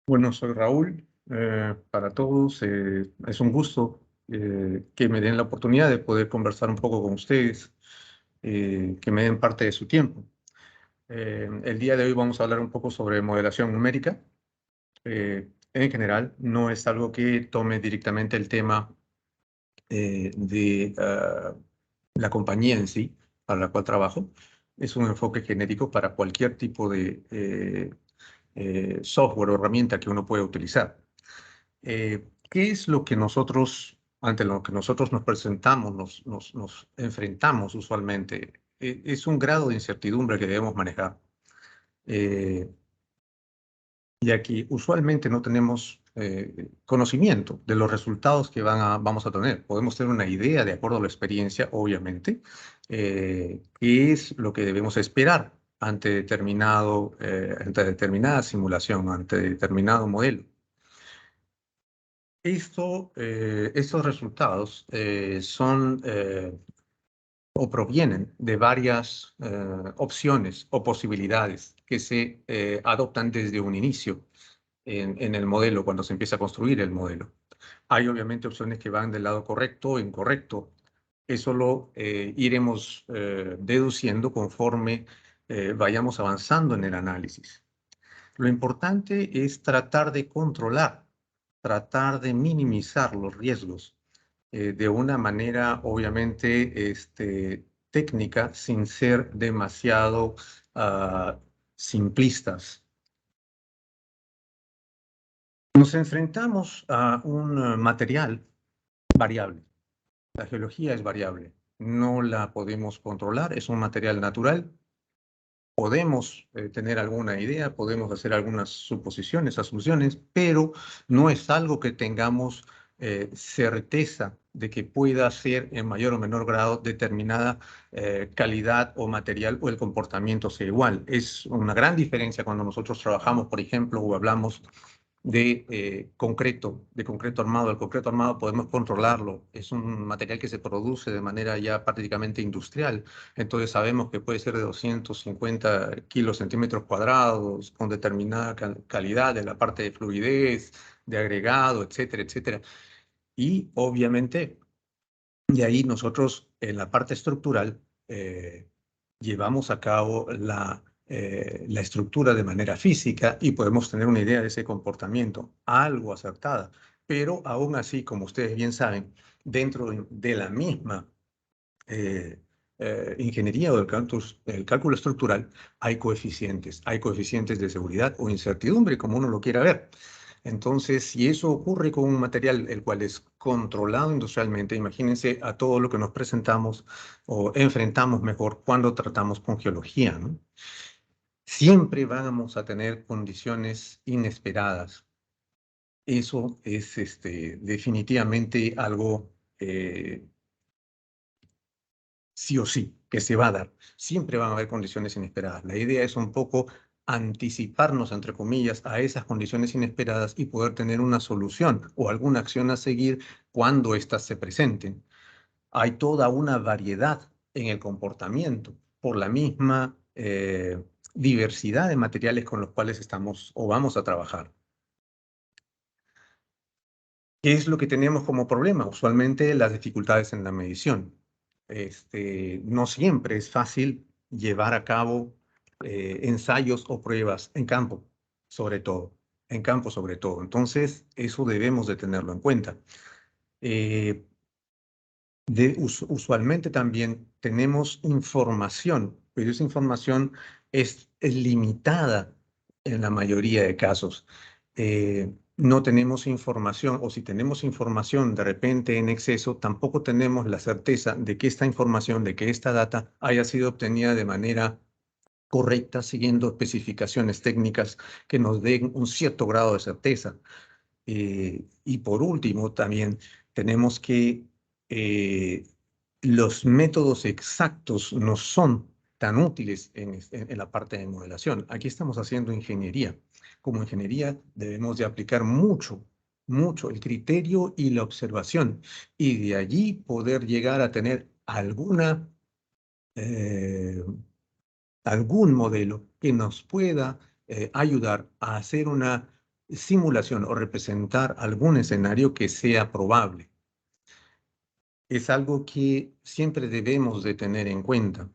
Bueno, soy Raúl. Para todos, es un gusto que me den la oportunidad de poder conversar un poco con ustedes, que me den parte de su tiempo. El día de hoy vamos a hablar un poco sobre modelación numérica. En general, no es algo que tome directamente el tema de la compañía en sí, para la cual trabajo. Es un enfoque genérico para cualquier tipo de software o herramienta que uno pueda utilizar. ¿Qué es lo que nosotros, ante lo que nosotros nos presentamos, nos enfrentamos usualmente? Es un grado de incertidumbre que debemos manejar, eh, ya que usualmente no tenemos conocimiento de los resultados que vamos a tener. Podemos tener una idea de acuerdo a la experiencia, obviamente, qué es lo que debemos esperar ante determinada simulación, ante determinado modelo. Estos resultados son o provienen de varias opciones o posibilidades que se adoptan desde un inicio en el modelo, cuando se empieza a construir el modelo. Hay obviamente opciones que van del lado correcto o incorrecto. Eso lo iremos deduciendo conforme vayamos avanzando en el análisis. Lo importante es tratar de minimizar los riesgos de una manera obviamente técnica sin ser demasiado simplistas. Nos enfrentamos a un material variable. La geología es variable, no la podemos controlar, es un material natural. Podemos tener alguna idea, podemos hacer algunas suposiciones, asunciones, pero no es algo que tengamos certeza de que pueda ser en mayor o menor grado determinada calidad o material o el comportamiento sea igual. Es una gran diferencia cuando nosotros trabajamos, por ejemplo, o hablamos de concreto armado. El concreto armado podemos controlarlo. Es un material que se produce de manera ya prácticamente industrial. Entonces sabemos que puede ser de 250 kilos centímetros cuadrados, con determinada calidad de la parte de fluidez, de agregado, etcétera, etcétera. Y obviamente, de ahí nosotros en la parte estructural llevamos a cabo la estructura de manera física y podemos tener una idea de ese comportamiento, algo acertada. Pero aún así, como ustedes bien saben, dentro de la misma eh, ingeniería o el cálculo estructural, hay coeficientes de seguridad o incertidumbre, como uno lo quiera ver. Entonces, si eso ocurre con un material el cual es controlado industrialmente, imagínense a todo lo que nos presentamos o enfrentamos mejor cuando tratamos con geología, ¿no? Siempre vamos a tener condiciones inesperadas. Eso es definitivamente algo sí o sí que se va a dar. Siempre van a haber condiciones inesperadas. La idea es un poco anticiparnos, entre comillas, a esas condiciones inesperadas y poder tener una solución o alguna acción a seguir cuando éstas se presenten. Hay toda una variedad en el comportamiento por la misma diversidad de materiales con los cuales estamos o vamos a trabajar. ¿Qué es lo que tenemos como problema? Usualmente las dificultades en la medición. No siempre es fácil llevar a cabo ensayos o pruebas en campo, sobre todo. En campo, sobre todo. Entonces, eso debemos de tenerlo en cuenta. Eh, Usualmente también tenemos información, pero esa información es limitada en la mayoría de casos. No tenemos información, o si tenemos información de repente en exceso, tampoco tenemos la certeza de que esta información, de que esta data haya sido obtenida de manera correcta, siguiendo especificaciones técnicas que nos den un cierto grado de certeza. Y por último, también tenemos que eh, los métodos exactos no son tan útiles en la parte de modelación. Aquí estamos haciendo ingeniería. Como ingeniería debemos de aplicar mucho el criterio y la observación, y de allí poder llegar a tener eh, algún modelo que nos pueda ayudar a hacer una simulación o representar algún escenario que sea probable. Es algo que siempre debemos de tener en cuenta.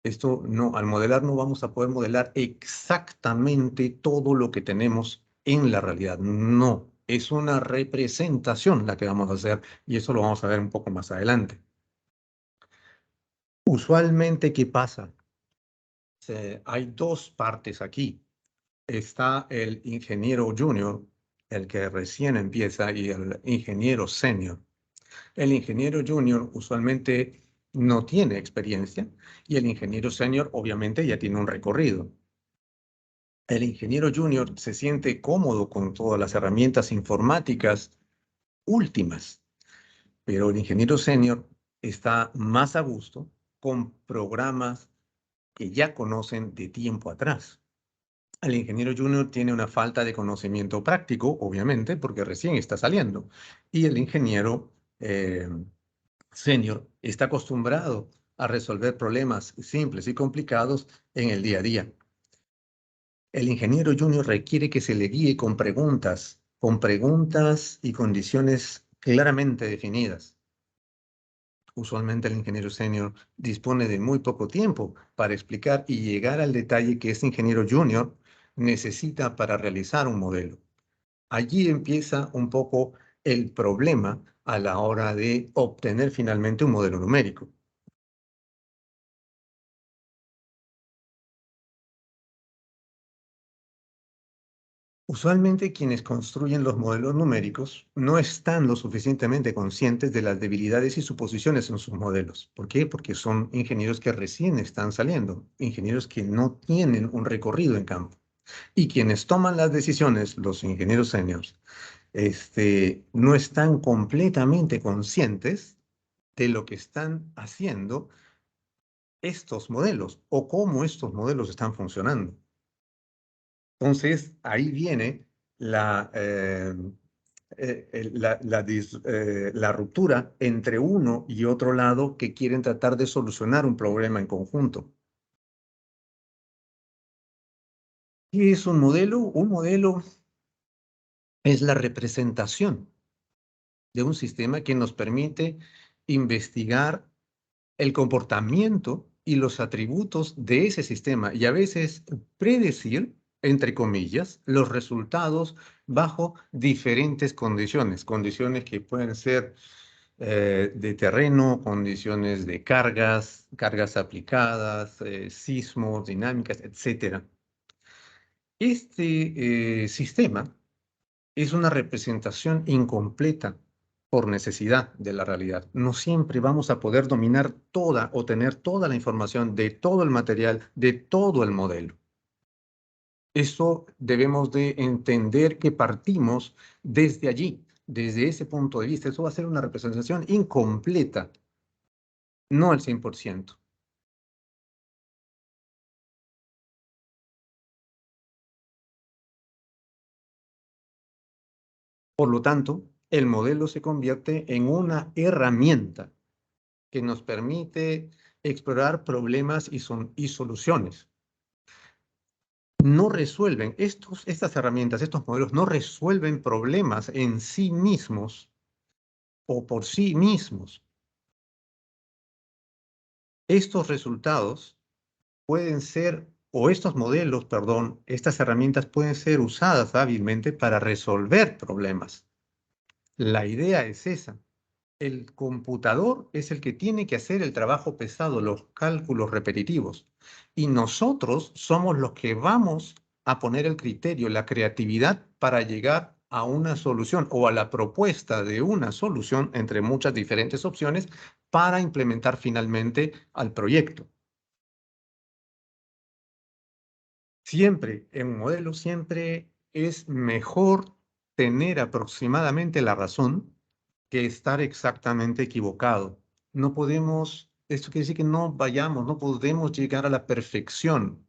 Esto no, al modelar no vamos a poder modelar exactamente todo lo que tenemos en la realidad. No, es una representación la que vamos a hacer y eso lo vamos a ver un poco más adelante. Usualmente, ¿qué pasa? Hay dos partes aquí. Está el ingeniero junior, el que recién empieza, y el ingeniero senior. El ingeniero junior usualmente no tiene experiencia y el ingeniero senior obviamente ya tiene un recorrido. El ingeniero junior se siente cómodo con todas las herramientas informáticas últimas, pero el ingeniero senior está más a gusto con programas que ya conocen de tiempo atrás. El ingeniero junior tiene una falta de conocimiento práctico, obviamente, porque recién está saliendo. Y el ingeniero senior está acostumbrado a resolver problemas simples y complicados en el día a día. El ingeniero junior requiere que se le guíe con preguntas y condiciones claramente definidas. Usualmente el ingeniero senior dispone de muy poco tiempo para explicar y llegar al detalle que ese ingeniero junior necesita para realizar un modelo. Allí empieza un poco el problema a la hora de obtener finalmente un modelo numérico. Usualmente quienes construyen los modelos numéricos no están lo suficientemente conscientes de las debilidades y suposiciones en sus modelos. ¿Por qué? Porque son ingenieros que recién están saliendo, ingenieros que no tienen un recorrido en campo. Y quienes toman las decisiones, los ingenieros seniors, no están completamente conscientes de lo que están haciendo estos modelos o cómo estos modelos están funcionando. Entonces, ahí viene la ruptura entre uno y otro lado que quieren tratar de solucionar un problema en conjunto. ¿Qué es un modelo? Un modelo es la representación de un sistema que nos permite investigar el comportamiento y los atributos de ese sistema y a veces predecir, entre comillas, los resultados bajo diferentes condiciones, condiciones que pueden ser de terreno, condiciones de cargas, cargas aplicadas, sismos, dinámicas, etcétera. Este sistema es una representación incompleta por necesidad de la realidad. No siempre vamos a poder dominar toda o tener toda la información de todo el material, de todo el modelo. Eso debemos de entender que partimos desde allí, desde ese punto de vista. Eso va a ser una representación incompleta, no al 100%. Por lo tanto, el modelo se convierte en una herramienta que nos permite explorar problemas y soluciones. No resuelven, estas herramientas, estos modelos no resuelven problemas en sí mismos o por sí mismos. Estos resultados pueden ser, o estos modelos, perdón, estas herramientas pueden ser usadas hábilmente para resolver problemas. La idea es esa. El computador es el que tiene que hacer el trabajo pesado, los cálculos repetitivos. Y nosotros somos los que vamos a poner el criterio, la creatividad para llegar a una solución o a la propuesta de una solución entre muchas diferentes opciones para implementar finalmente al proyecto. Siempre, en un modelo, siempre es mejor tener aproximadamente la razón que estar exactamente equivocado. No podemos, esto quiere decir que no vayamos, no podemos llegar a la perfección.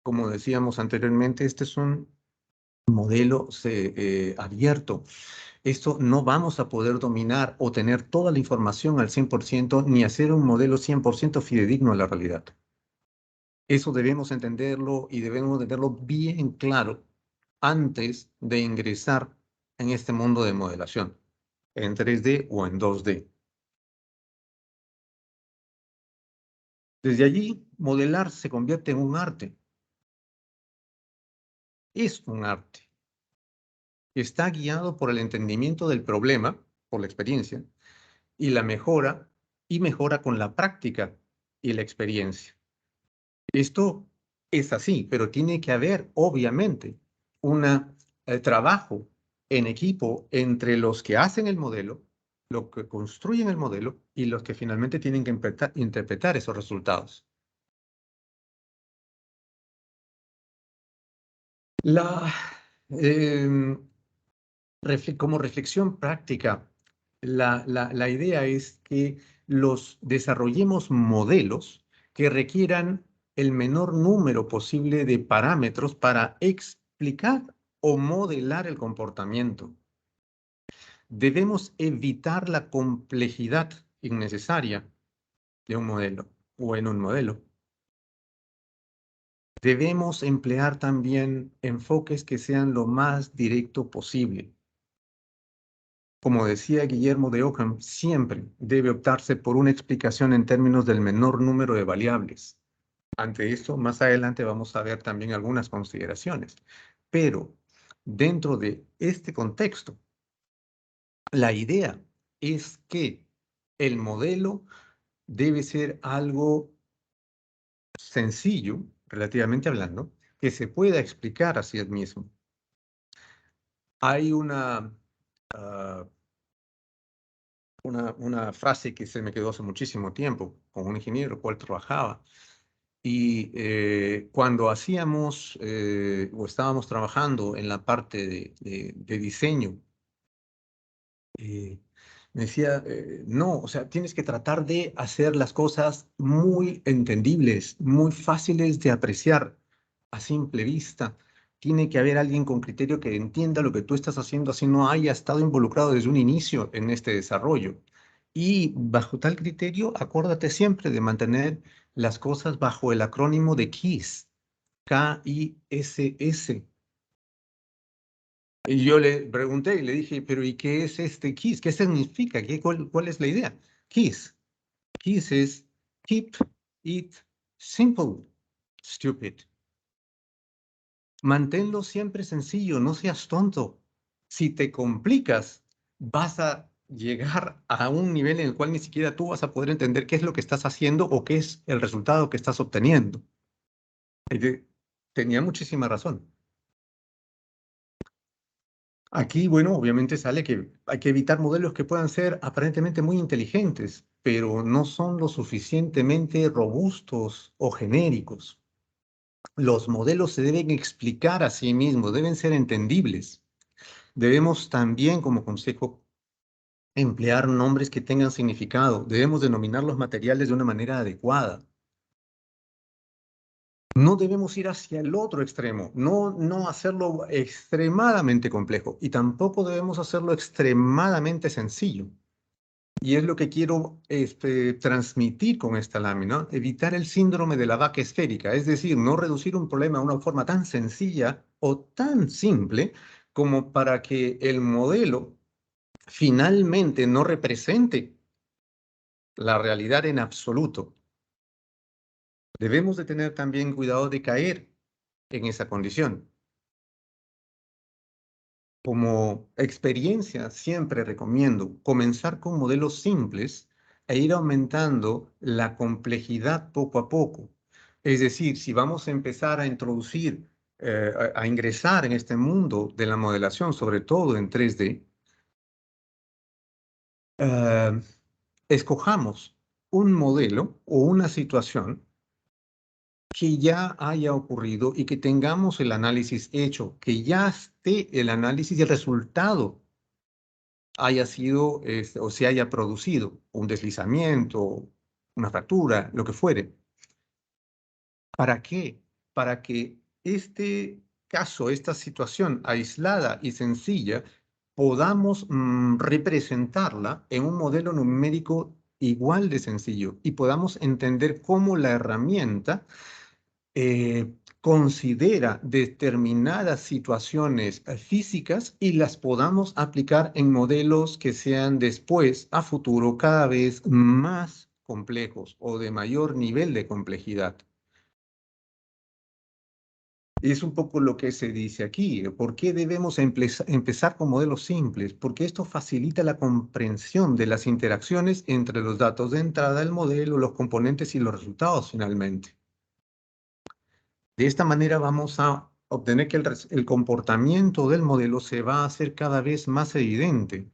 Como decíamos anteriormente, este es un modelo abierto. Esto no vamos a poder dominar o tener toda la información al 100% ni hacer un modelo 100% fidedigno a la realidad. Eso debemos entenderlo y debemos tenerlo bien claro antes de ingresar en este mundo de modelación, en 3D o en 2D. Desde allí, modelar se convierte en un arte. Es un arte. Está guiado por el entendimiento del problema, por la experiencia, y la mejora, y mejora con la práctica y la experiencia. Esto es así, pero tiene que haber, obviamente, un trabajo en equipo entre los que hacen el modelo, los que construyen el modelo y los que finalmente tienen que interpretar esos resultados. La, em, como reflexión práctica, la idea es que los desarrollemos modelos que requieran el menor número posible de parámetros para explicar o modelar el comportamiento. Debemos evitar la complejidad innecesaria de un modelo o en un modelo. Debemos emplear también enfoques que sean lo más directo posible. Como decía Guillermo de Ockham, siempre debe optarse por una explicación en términos del menor número de variables. Ante esto, más adelante vamos a ver también algunas consideraciones. Pero dentro de este contexto, la idea es que el modelo debe ser algo sencillo, relativamente hablando, que se pueda explicar a sí mismo. Hay ah, una frase que se me quedó hace muchísimo tiempo con un ingeniero con el cual trabajaba. Y cuando hacíamos o estábamos trabajando en la parte de diseño, me decía, no, o sea, tienes que tratar de hacer las cosas muy entendibles, muy fáciles de apreciar a simple vista. Tiene que haber alguien con criterio que entienda lo que tú estás haciendo, así no haya estado involucrado desde un inicio en este desarrollo. Y bajo tal criterio, acuérdate siempre de mantener las cosas bajo el acrónimo de KISS, KISS. Y yo le pregunté y le dije, pero ¿y qué es este KISS? ¿Qué significa? ¿Cuál es la idea? KISS. KISS es Keep It Simple, Stupid. Manténlo siempre sencillo, no seas tonto. Si te complicas, vas a llegar a un nivel en el cual ni siquiera tú vas a poder entender qué es lo que estás haciendo o qué es el resultado que estás obteniendo. Tenía muchísima razón. Aquí, bueno, obviamente sale que hay que evitar modelos que puedan ser aparentemente muy inteligentes, pero no son lo suficientemente robustos o genéricos. Los modelos se deben explicar a sí mismos, deben ser entendibles. Debemos también, como consejo, emplear nombres que tengan significado. Debemos denominar los materiales de una manera adecuada. No debemos ir hacia el otro extremo, no hacerlo extremadamente complejo y tampoco debemos hacerlo extremadamente sencillo. Y es lo que quiero transmitir con esta lámina, evitar el síndrome de la vaca esférica, es decir, no reducir un problema a una forma tan sencilla o tan simple como para que el modelo finalmente no represente la realidad en absoluto. Debemos de tener también cuidado de caer en esa condición. Como experiencia, siempre recomiendo comenzar con modelos simples e ir aumentando la complejidad poco a poco. Es decir, si vamos a empezar a introducir, a ingresar en este mundo de la modelación, sobre todo en 3D, eh, escojamos un modelo o una situación que ya haya ocurrido y que tengamos el análisis hecho, que ya esté el análisis y el resultado haya sido o se haya producido un deslizamiento, una fractura, lo que fuere. ¿Para qué? Para que este caso, esta situación aislada y sencilla, podamos representarla en un modelo numérico igual de sencillo y podamos entender cómo la herramienta considera determinadas situaciones físicas y las podamos aplicar en modelos que sean después, a futuro, cada vez más complejos o de mayor nivel de complejidad. Es un poco lo que se dice aquí. ¿Por qué debemos empezar con modelos simples? Porque esto facilita la comprensión de las interacciones entre los datos de entrada del modelo, los componentes y los resultados finalmente. De esta manera vamos a obtener que el comportamiento del modelo se va a hacer cada vez más evidente.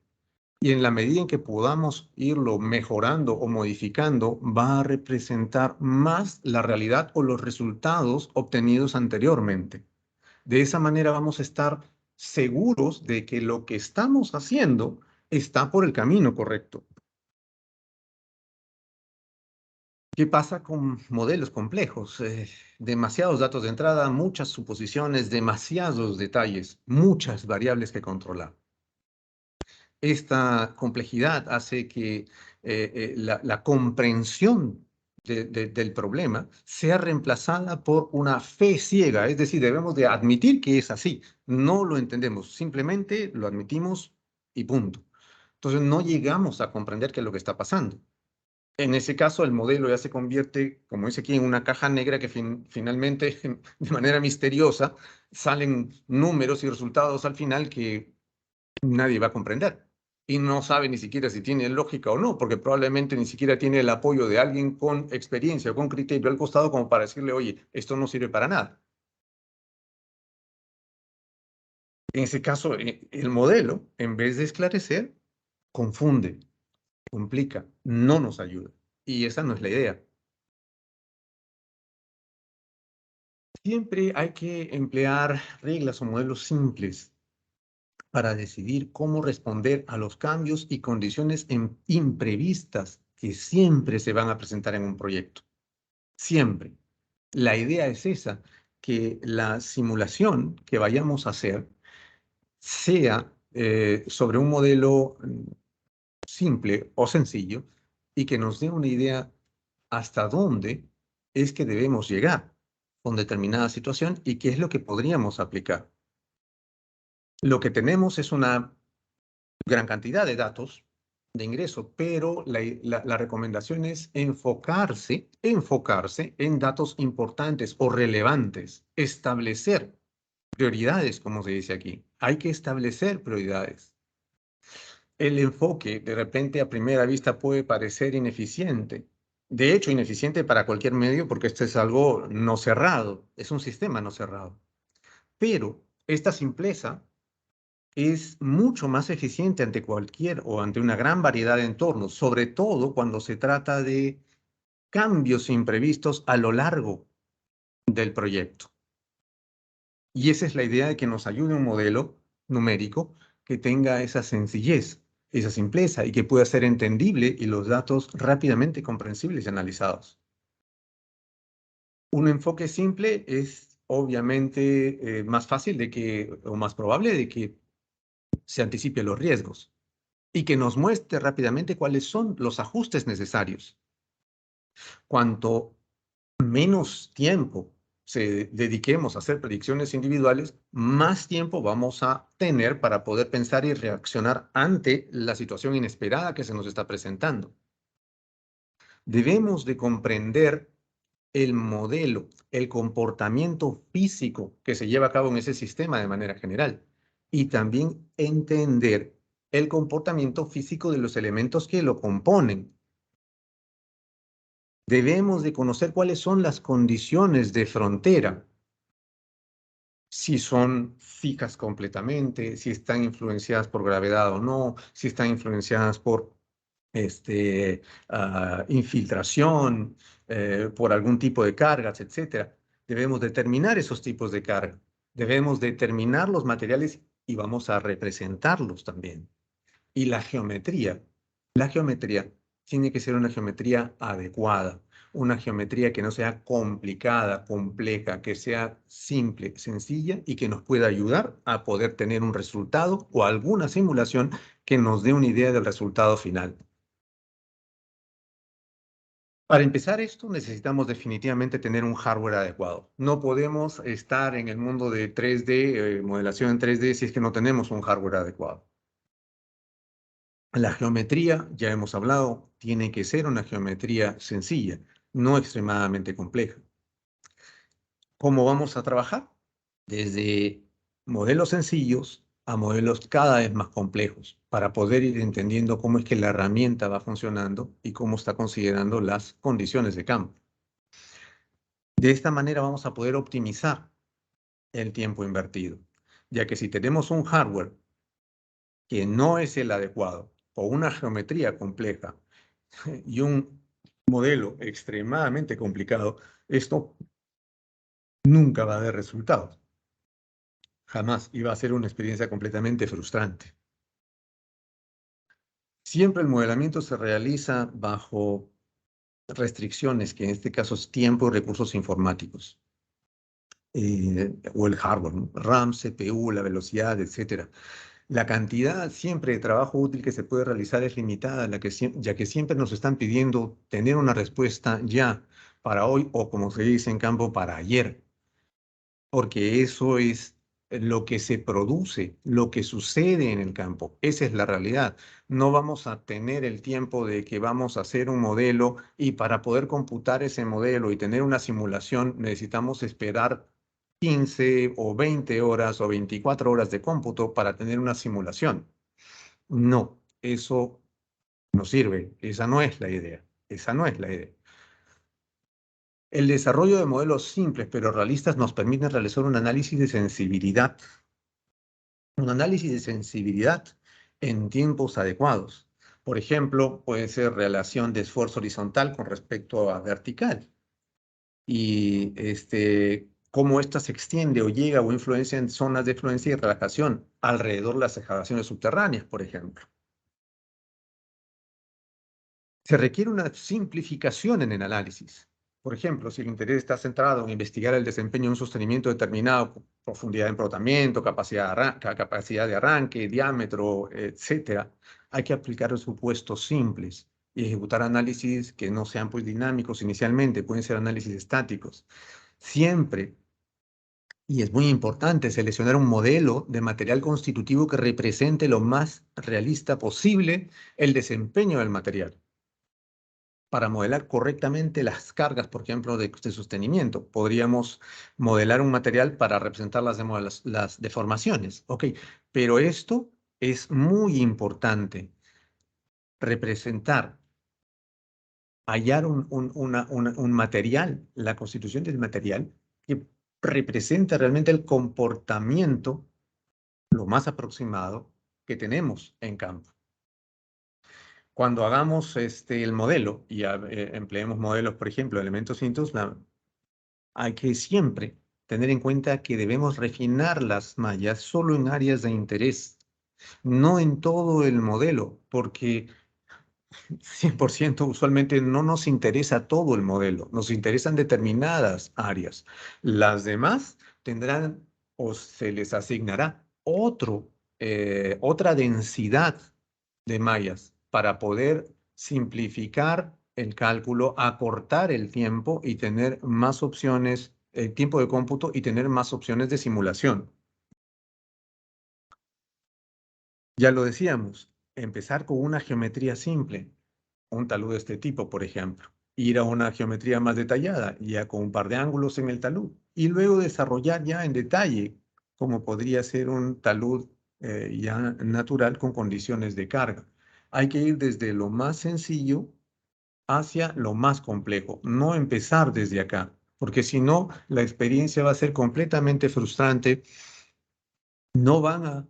Y en la medida en que podamos irlo mejorando o modificando, va a representar más la realidad o los resultados obtenidos anteriormente. De esa manera vamos a estar seguros de que lo que estamos haciendo está por el camino correcto. ¿Qué pasa con modelos complejos? Demasiados datos de entrada, muchas suposiciones, demasiados detalles, muchas variables que controlar. Esta complejidad hace que la comprensión del problema sea reemplazada por una fe ciega, es decir, debemos de admitir que es así, no lo entendemos, simplemente lo admitimos y punto. Entonces no llegamos a comprender qué es lo que está pasando. En ese caso, el modelo ya se convierte, como dice aquí, en una caja negra que finalmente, de manera misteriosa, salen números y resultados al final que nadie va a comprender. Y no sabe ni siquiera si tiene lógica o no, porque probablemente ni siquiera tiene el apoyo de alguien con experiencia o con criterio al costado como para decirle, oye, esto no sirve para nada. En ese caso, el modelo, en vez de esclarecer, confunde, complica, no nos ayuda. Y esa no es la idea. Siempre hay que emplear reglas o modelos simples para decidir cómo responder a los cambios y condiciones imprevistas que siempre se van a presentar en un proyecto. Siempre. La idea es esa, que la simulación que vayamos a hacer sea sobre un modelo simple o sencillo y que nos dé una idea hasta dónde es que debemos llegar con determinada situación y qué es lo que podríamos aplicar. Lo que tenemos es una gran cantidad de datos de ingreso, pero la recomendación es enfocarse en datos importantes o relevantes, establecer prioridades, como se dice aquí. Hay que establecer prioridades. El enfoque, de repente, a primera vista puede parecer ineficiente. De hecho, ineficiente para cualquier medio porque esto es algo no cerrado, es un sistema no cerrado. Pero esta simpleza es mucho más eficiente ante cualquier o ante una gran variedad de entornos, sobre todo cuando se trata de cambios imprevistos a lo largo del proyecto. Y esa es la idea de que nos ayude un modelo numérico que tenga esa sencillez, esa simpleza y que pueda ser entendible y los datos rápidamente comprensibles y analizados. Un enfoque simple es obviamente más fácil de que, o más probable de que se anticipe los riesgos y que nos muestre rápidamente cuáles son los ajustes necesarios. Cuanto menos tiempo dediquemos a hacer predicciones individuales, más tiempo vamos a tener para poder pensar y reaccionar ante la situación inesperada que se nos está presentando. Debemos de comprender el modelo, el comportamiento físico que se lleva a cabo en ese sistema de manera general y también entender el comportamiento físico de los elementos que lo componen. Debemos de conocer cuáles son las condiciones de frontera, si son fijas completamente, si están influenciadas por gravedad o no, si están influenciadas por infiltración, por algún tipo de cargas, etcétera. Debemos determinar esos tipos de carga. Debemos determinar los materiales y vamos a representarlos también. Y la geometría tiene que ser una geometría adecuada, una geometría que no sea complicada, compleja, que sea simple, sencilla y que nos pueda ayudar a poder tener un resultado o alguna simulación que nos dé una idea del resultado final. Para empezar esto, necesitamos definitivamente tener un hardware adecuado. No podemos estar en el mundo de 3D, modelación en 3D, si es que no tenemos un hardware adecuado. La geometría, ya hemos hablado, tiene que ser una geometría sencilla, no extremadamente compleja. ¿Cómo vamos a trabajar? Desde modelos sencillos a modelos cada vez más complejos, para poder ir entendiendo cómo es que la herramienta va funcionando y cómo está considerando las condiciones de campo. De esta manera vamos a poder optimizar el tiempo invertido, ya que si tenemos un hardware que no es el adecuado o una geometría compleja y un modelo extremadamente complicado, esto nunca va a dar resultados. Jamás. Y va a ser una experiencia completamente frustrante. Siempre el modelamiento se realiza bajo restricciones, que en este caso es tiempo y recursos informáticos, o el hardware, ¿no? RAM, CPU, la velocidad, etcétera. La cantidad siempre de trabajo útil que se puede realizar es limitada, ya que siempre nos están pidiendo tener una respuesta ya para hoy o, como se dice en campo, para ayer, porque eso es lo que se produce, lo que sucede en el campo. Esa es la realidad. No vamos a tener el tiempo de que vamos a hacer un modelo y para poder computar ese modelo y tener una simulación necesitamos esperar 15 o 20 horas o 24 horas de cómputo para tener una simulación. No, eso no sirve. Esa no es la idea. Esa no es la idea. El desarrollo de modelos simples pero realistas nos permite realizar un análisis de sensibilidad en tiempos adecuados. Por ejemplo, puede ser relación de esfuerzo horizontal con respecto a vertical y cómo ésta se extiende o llega o influencia en zonas de fluencia y relajación alrededor de las excavaciones subterráneas, por ejemplo. Se requiere una simplificación en el análisis. Por ejemplo, si el interés está centrado en investigar el desempeño de un sostenimiento determinado, profundidad de emplotamiento, capacidad de arranque, diámetro, etcétera, hay que aplicar supuestos simples y ejecutar análisis que no sean pues dinámicos inicialmente, pueden ser análisis estáticos. Siempre, y es muy importante, seleccionar un modelo de material constitutivo que represente lo más realista posible el desempeño del material para modelar correctamente las cargas, por ejemplo, de sostenimiento. Podríamos modelar un material para representar las deformaciones. Ok, pero esto es muy importante. Representar, hallar un material, la constitución del material, que representa realmente el comportamiento lo más aproximado que tenemos en campo. Cuando hagamos el modelo y empleemos modelos, por ejemplo, elementos finitos, hay que siempre tener en cuenta que debemos refinar las mallas solo en áreas de interés, no en todo el modelo, porque 100% usualmente no nos interesa todo el modelo, nos interesan determinadas áreas. Las demás tendrán o se les asignará otra densidad de mallas para poder simplificar el cálculo, acortar el tiempo y tener más opciones, el tiempo de cómputo y tener más opciones de simulación. Ya lo decíamos, empezar con una geometría simple, un talud de este tipo, por ejemplo. Ir a una geometría más detallada, ya con un par de ángulos en el talud. Y luego desarrollar ya en detalle, como podría ser un talud ya natural con condiciones de carga. Hay que ir desde lo más sencillo hacia lo más complejo, no empezar desde acá, porque si no, la experiencia va a ser completamente frustrante, no van a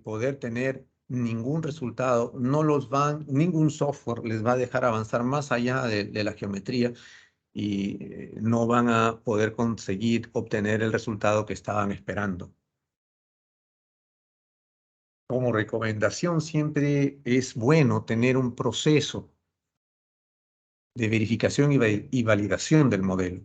poder tener ningún resultado, ningún software les va a dejar avanzar más allá de la geometría y no van a poder conseguir obtener el resultado que estaban esperando. Como recomendación, siempre es bueno tener un proceso de verificación y validación del modelo.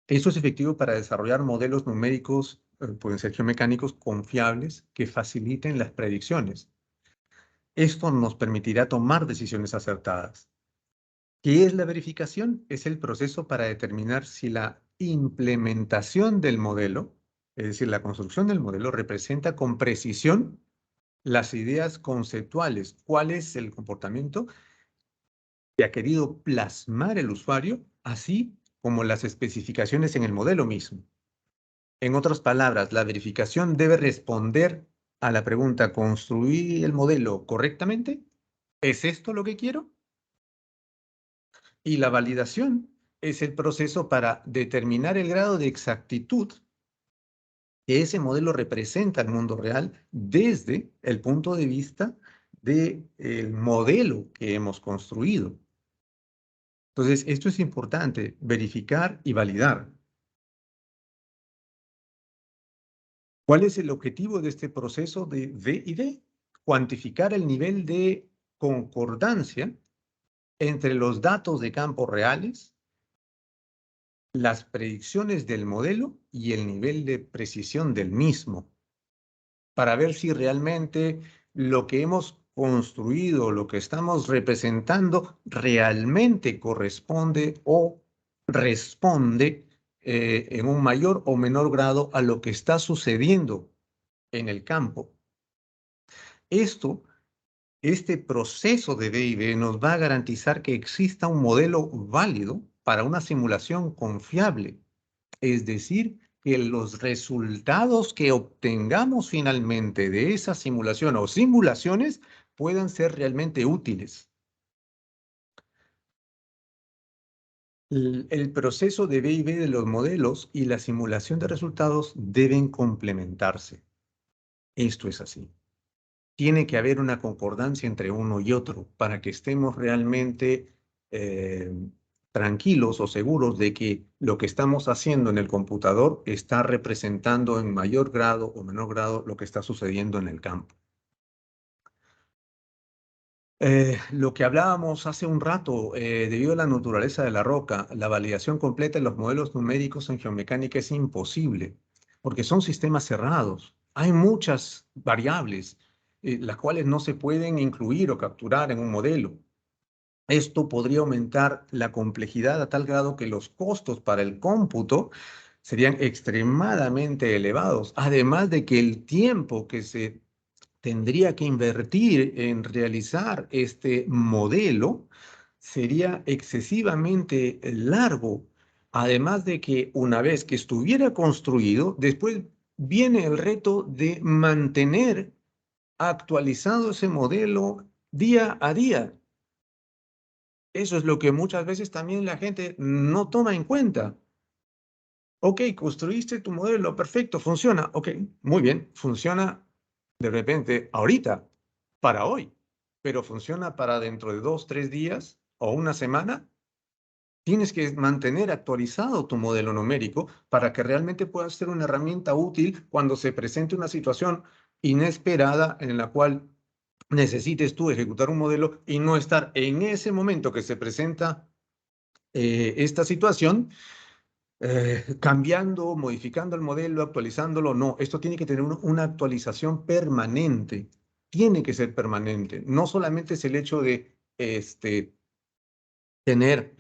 Esto es efectivo para desarrollar modelos numéricos, pueden ser geomecánicos, confiables, que faciliten las predicciones. Esto nos permitirá tomar decisiones acertadas. ¿Qué es la verificación? Es el proceso para determinar si la implementación del modelo, es decir, la construcción del modelo, representa con precisión las ideas conceptuales. ¿Cuál es el comportamiento que ha querido plasmar el usuario, así como las especificaciones en el modelo mismo? En otras palabras, la verificación debe responder a la pregunta: ¿construí el modelo correctamente? ¿Es esto lo que quiero? Y la validación es el proceso para determinar el grado de exactitud que ese modelo representa al mundo real desde el punto de vista del modelo que hemos construido. Entonces, esto es importante, verificar y validar. ¿Cuál es el objetivo de este proceso de V&D? Cuantificar el nivel de concordancia entre los datos de campo reales, las predicciones del modelo y el nivel de precisión del mismo, para ver si realmente lo que hemos construido, lo que estamos representando, realmente corresponde o responde en un mayor o menor grado a lo que está sucediendo en el campo. Este proceso de D&D nos va a garantizar que exista un modelo válido para una simulación confiable. Es decir, que los resultados que obtengamos finalmente de esa simulación o simulaciones puedan ser realmente útiles. El proceso de B&B de los modelos y la simulación de resultados deben complementarse. Esto es así. Tiene que haber una concordancia entre uno y otro para que estemos realmente eh, tranquilos o seguros de que lo que estamos haciendo en el computador está representando en mayor grado o menor grado lo que está sucediendo en el campo. Lo que hablábamos hace un rato, debido a la naturaleza de la roca, la validación completa de los modelos numéricos en geomecánica es imposible, porque son sistemas cerrados. Hay muchas variables, las cuales no se pueden incluir o capturar en un modelo. Esto podría aumentar la complejidad a tal grado que los costos para el cómputo serían extremadamente elevados, además de que el tiempo que se tendría que invertir en realizar este modelo sería excesivamente largo. Además de que una vez que estuviera construido, después viene el reto de mantener actualizado ese modelo día a día. Eso es lo que muchas veces también la gente no toma en cuenta. Ok, construiste tu modelo, perfecto, funciona. Ok, muy bien, funciona de repente ahorita, para hoy, pero funciona para dentro de 2, 3 días o una semana. Tienes que mantener actualizado tu modelo numérico para que realmente pueda ser una herramienta útil cuando se presente una situación inesperada en la cual necesites tú ejecutar un modelo y no estar en ese momento que se presenta esta situación cambiando, modificando el modelo, actualizándolo. No, esto tiene que tener una actualización permanente. Tiene que ser permanente. No solamente es el hecho de tener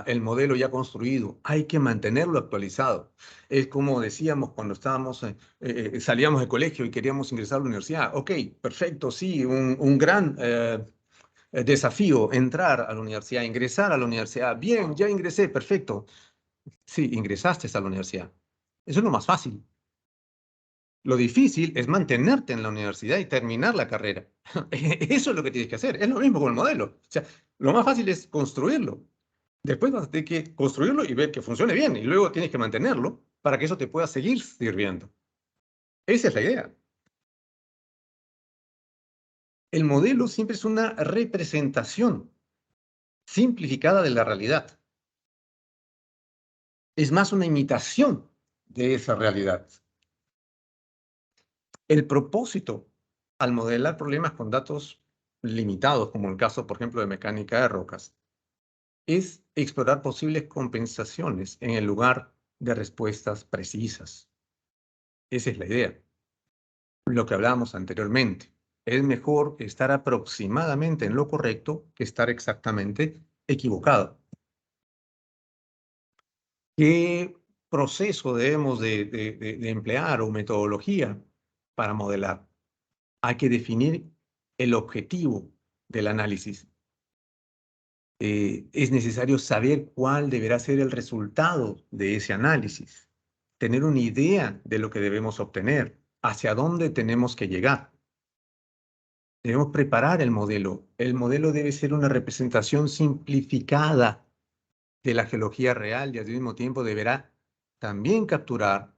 el modelo ya construido, hay que mantenerlo actualizado. Es como decíamos cuando salíamos del colegio y queríamos ingresar a la universidad. Ok, perfecto, sí, un gran desafío entrar a la universidad, ingresar a la universidad. Bien, ya ingresé, perfecto. Sí, ingresaste a la universidad. Eso es lo más fácil. Lo difícil es mantenerte en la universidad y terminar la carrera. Eso es lo que tienes que hacer. Es lo mismo con el modelo. O sea, lo más fácil es construirlo. Después vas a tener que construirlo y ver que funcione bien. Y luego tienes que mantenerlo para que eso te pueda seguir sirviendo. Esa es la idea. El modelo siempre es una representación simplificada de la realidad. Es más una imitación de esa realidad. El propósito al modelar problemas con datos limitados, como el caso, por ejemplo, de mecánica de rocas, es explorar posibles compensaciones en el lugar de respuestas precisas. Esa es la idea. Lo que hablábamos anteriormente. Es mejor estar aproximadamente en lo correcto que estar exactamente equivocado. ¿Qué proceso debemos de emplear o metodología para modelar? Hay que definir el objetivo del análisis. Es necesario saber cuál deberá ser el resultado de ese análisis, tener una idea de lo que debemos obtener, hacia dónde tenemos que llegar. Debemos preparar el modelo. El modelo debe ser una representación simplificada de la geología real y al mismo tiempo deberá también capturar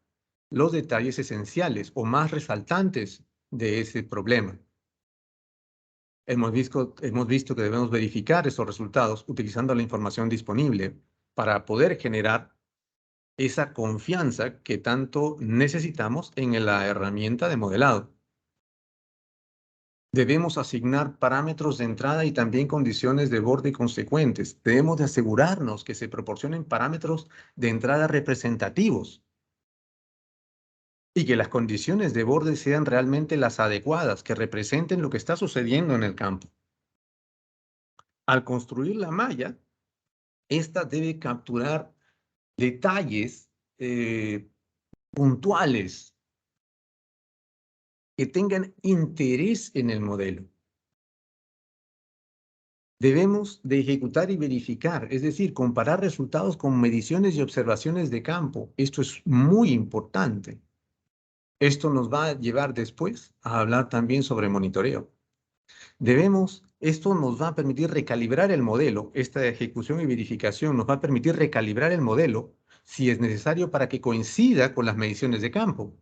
los detalles esenciales o más resaltantes de ese problema. Hemos visto que debemos verificar esos resultados utilizando la información disponible para poder generar esa confianza que tanto necesitamos en la herramienta de modelado. Debemos asignar parámetros de entrada y también condiciones de borde consecuentes. Debemos de asegurarnos que se proporcionen parámetros de entrada representativos y que las condiciones de borde sean realmente las adecuadas, que representen lo que está sucediendo en el campo. Al construir la malla, esta debe capturar detalles puntuales que tengan interés en el modelo. Debemos de ejecutar y verificar, es decir, comparar resultados con mediciones y observaciones de campo. Esto es muy importante. Esto nos va a llevar después a hablar también sobre monitoreo. Esto nos va a permitir recalibrar el modelo. Esta ejecución y verificación nos va a permitir recalibrar el modelo si es necesario para que coincida con las mediciones de campo.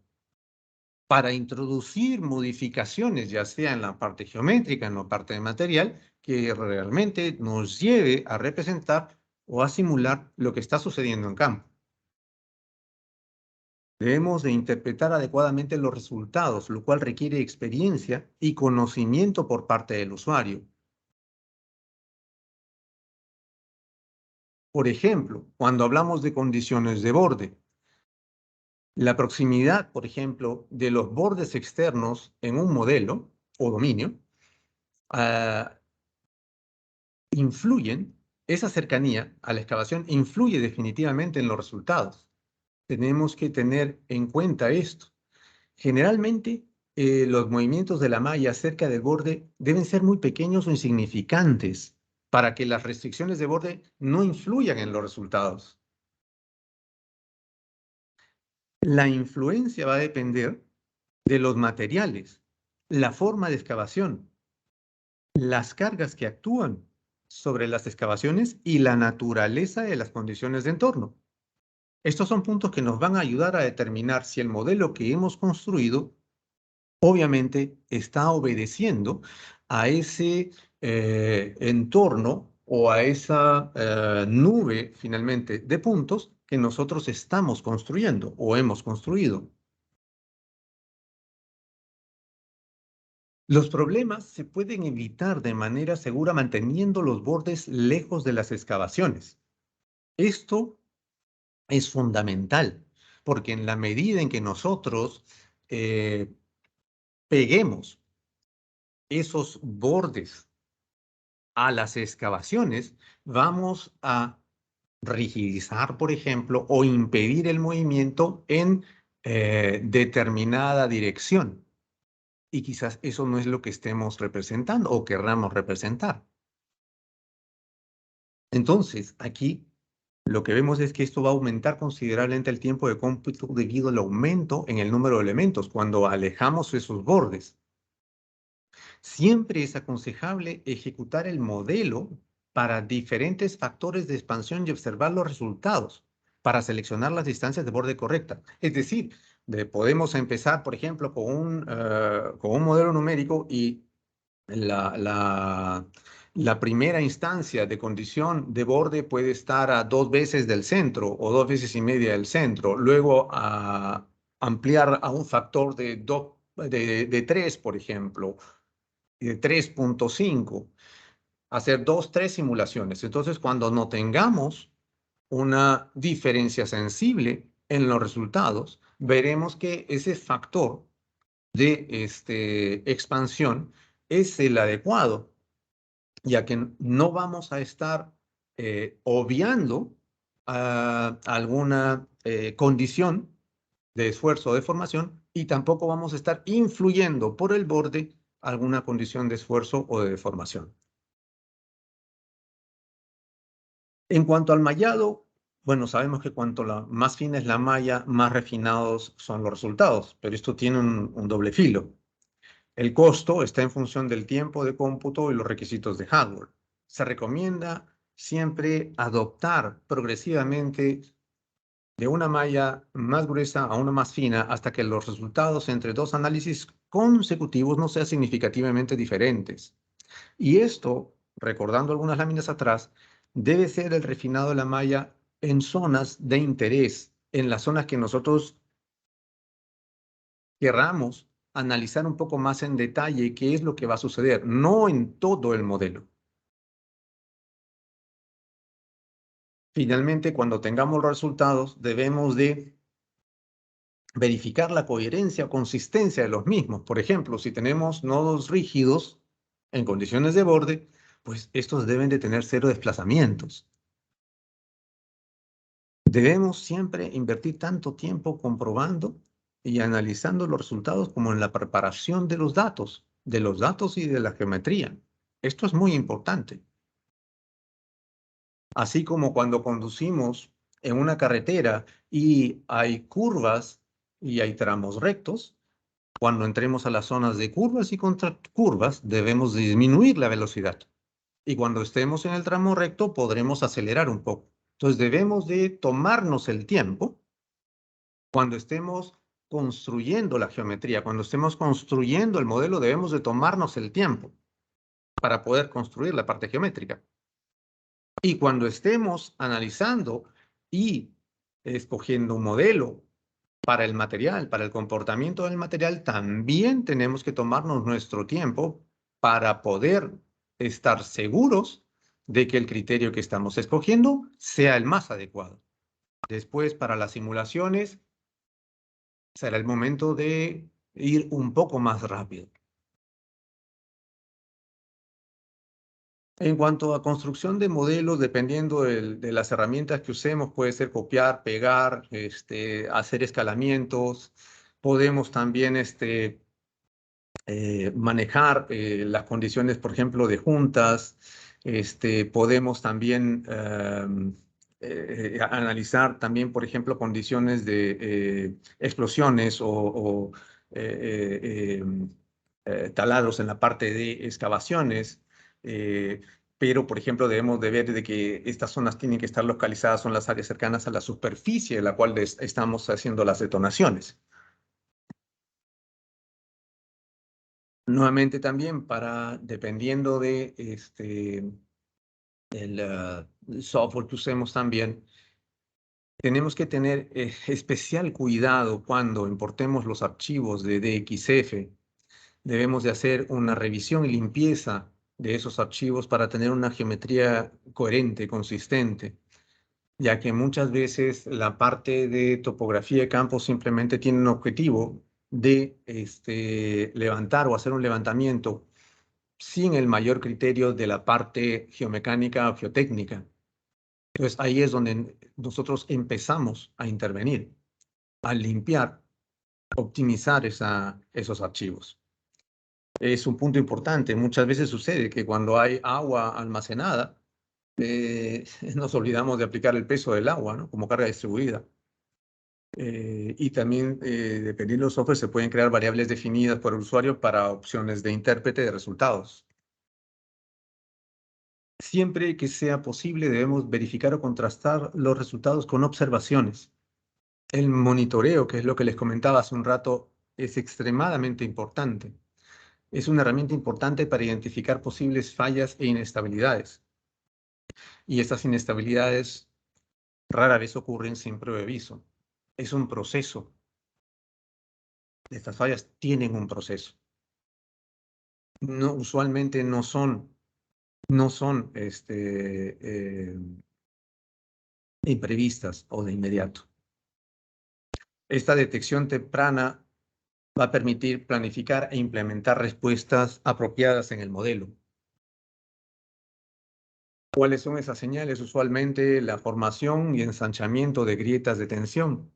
Para introducir modificaciones, ya sea en la parte geométrica, en la parte de material, que realmente nos lleve a representar o a simular lo que está sucediendo en campo. Debemos de interpretar adecuadamente los resultados, lo cual requiere experiencia y conocimiento por parte del usuario. Por ejemplo, cuando hablamos de condiciones de borde, la proximidad, por ejemplo, de los bordes externos en un modelo o dominio, esa cercanía a la excavación influye definitivamente en los resultados. Tenemos que tener en cuenta esto. Generalmente, los movimientos de la malla cerca del borde deben ser muy pequeños o insignificantes para que las restricciones de borde no influyan en los resultados. La influencia va a depender de los materiales, la forma de excavación, las cargas que actúan sobre las excavaciones y la naturaleza de las condiciones de entorno. Estos son puntos que nos van a ayudar a determinar si el modelo que hemos construido obviamente está obedeciendo a ese entorno o a esa nube finalmente de puntos que nosotros estamos construyendo o hemos construido. Los problemas se pueden evitar de manera segura manteniendo los bordes lejos de las excavaciones. Esto es fundamental, porque en la medida en que nosotros peguemos esos bordes a las excavaciones, vamos a rigidizar, por ejemplo, o impedir el movimiento en determinada dirección. Y quizás eso no es lo que estemos representando o querramos representar. Entonces, aquí lo que vemos es que esto va a aumentar considerablemente el tiempo de cómputo debido al aumento en el número de elementos cuando alejamos esos bordes. Siempre es aconsejable ejecutar el modelo para diferentes factores de expansión y observar los resultados para seleccionar las distancias de borde correcta. Es decir, podemos empezar, por ejemplo, con un modelo numérico y la primera instancia de condición de borde puede estar a 2 veces del centro o 2 veces y media del centro. Luego a ampliar a un factor de 3, por ejemplo, y de 3.5, hacer 2, 3 simulaciones. Entonces, cuando no tengamos una diferencia sensible en los resultados, veremos que ese factor de expansión es el adecuado, ya que no vamos a estar obviando alguna condición de esfuerzo o de deformación, y tampoco vamos a estar influyendo por el borde alguna condición de esfuerzo o de deformación. En cuanto al mallado, bueno, sabemos que cuanto más fina es la malla, más refinados son los resultados, pero esto tiene un doble filo. El costo está en función del tiempo de cómputo y los requisitos de hardware. Se recomienda siempre adoptar progresivamente de una malla más gruesa a una más fina hasta que los resultados entre dos análisis consecutivos no sean significativamente diferentes. Y esto, recordando algunas láminas atrás, debe ser el refinado de la malla en zonas de interés, en las zonas que nosotros querramos analizar un poco más en detalle qué es lo que va a suceder, no en todo el modelo. Finalmente, cuando tengamos los resultados, debemos de verificar la coherencia o consistencia de los mismos. Por ejemplo, si tenemos nodos rígidos en condiciones de borde, pues estos deben de tener cero desplazamientos. Debemos siempre invertir tanto tiempo comprobando y analizando los resultados como en la preparación de los datos y de la geometría. Esto es muy importante. Así como cuando conducimos en una carretera y hay curvas y hay tramos rectos, cuando entremos a las zonas de curvas y contracurvas, debemos disminuir la velocidad. Y cuando estemos en el tramo recto, podremos acelerar un poco. Entonces, debemos de tomarnos el tiempo cuando estemos construyendo la geometría, cuando estemos construyendo el modelo, debemos de tomarnos el tiempo para poder construir la parte geométrica. Y cuando estemos analizando y escogiendo un modelo para el material, para el comportamiento del material, también tenemos que tomarnos nuestro tiempo para poder estar seguros de que el criterio que estamos escogiendo sea el más adecuado. Después, para las simulaciones, será el momento de ir un poco más rápido. En cuanto a construcción de modelos, dependiendo de las herramientas que usemos, puede ser copiar, pegar, hacer escalamientos. Podemos también manejar las condiciones, por ejemplo, de juntas. Podemos también analizar también, por ejemplo, condiciones de explosiones o taladros en la parte de excavaciones. eh, pero, por ejemplo, debemos de ver de que estas zonas tienen que estar localizadas, son las áreas cercanas a la superficie en la cual estamos haciendo las detonaciones. Nuevamente también dependiendo de el software que usemos también, tenemos que tener especial cuidado cuando importemos los archivos de DXF. Debemos de hacer una revisión y limpieza de esos archivos para tener una geometría coherente, consistente, ya que muchas veces la parte de topografía de campo simplemente tiene un objetivo de levantar o hacer un levantamiento sin el mayor criterio de la parte geomecánica o geotécnica. Entonces ahí es donde nosotros empezamos a intervenir, a limpiar, optimizar esos archivos. Es un punto importante. Muchas veces sucede que cuando hay agua almacenada, nos olvidamos de aplicar el peso del agua, ¿no? Como carga distribuida. Y también, dependiendo del software, se pueden crear variables definidas por el usuario para opciones de intérprete de resultados. Siempre que sea posible, debemos verificar o contrastar los resultados con observaciones. El monitoreo, que es lo que les comentaba hace un rato, es extremadamente importante. Es una herramienta importante para identificar posibles fallas e inestabilidades. Y estas inestabilidades rara vez ocurren sin previo aviso. Es un proceso. Estas fallas tienen un proceso. No, usualmente no son imprevistas o de inmediato. Esta detección temprana va a permitir planificar e implementar respuestas apropiadas en el modelo. ¿Cuáles son esas señales? Usualmente la formación y ensanchamiento de grietas de tensión,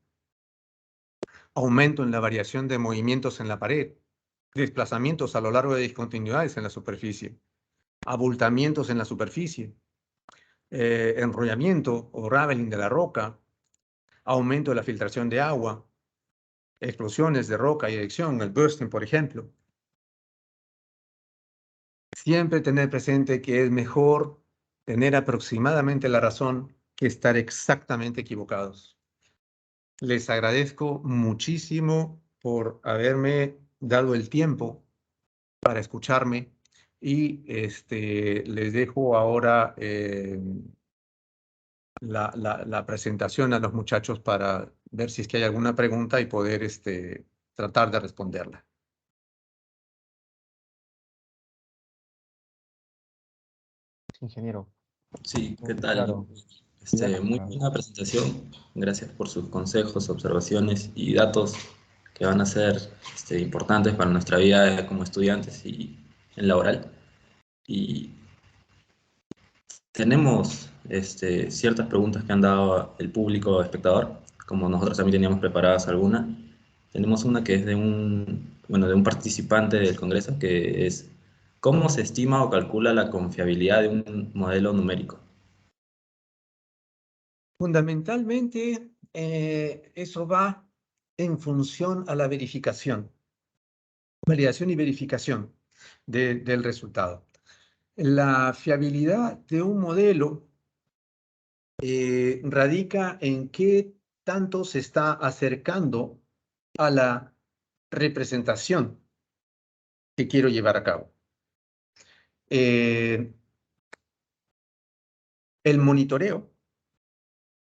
aumento en la variación de movimientos en la pared, desplazamientos a lo largo de discontinuidades en la superficie, abultamientos en la superficie, enrollamiento o raveling de la roca, aumento de la filtración de agua, explosiones de roca y eyección, el bursting, por ejemplo. Siempre tener presente que es mejor tener aproximadamente la razón que estar exactamente equivocados. Les agradezco muchísimo por haberme dado el tiempo para escucharme y les dejo ahora la presentación a los muchachos para ver si es que hay alguna pregunta y poder tratar de responderla. Ingeniero. Sí, ¿qué tal? Claro, Muy didáctica. buena presentación. Gracias por sus consejos, observaciones y datos que van a ser importantes para nuestra vida como estudiantes y en laboral. Y tenemos ciertas preguntas que han dado el público espectador, como nosotros también teníamos preparadas algunas. Tenemos una que es de un participante del Congreso, que es: ¿cómo se estima o calcula la confiabilidad de un modelo numérico? Fundamentalmente, eso va en función a la verificación, validación y verificación del resultado. La fiabilidad de un modelo radica en qué tanto se está acercando a la representación que quiero llevar a cabo. El monitoreo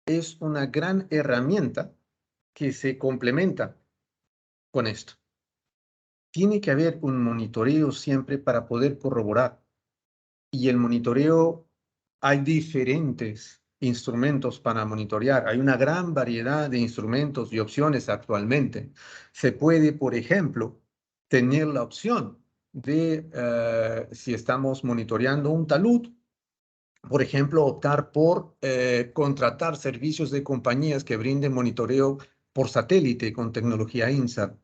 es una gran herramienta que se complementa con esto. Tiene que haber un monitoreo siempre para poder corroborar. Y el monitoreo, hay diferentes instrumentos para monitorear. Hay una gran variedad de instrumentos y opciones actualmente. Se puede, por ejemplo, tener la opción de, si estamos monitoreando un talud, por ejemplo, optar por contratar servicios de compañías que brinden monitoreo por satélite con tecnología INSAT.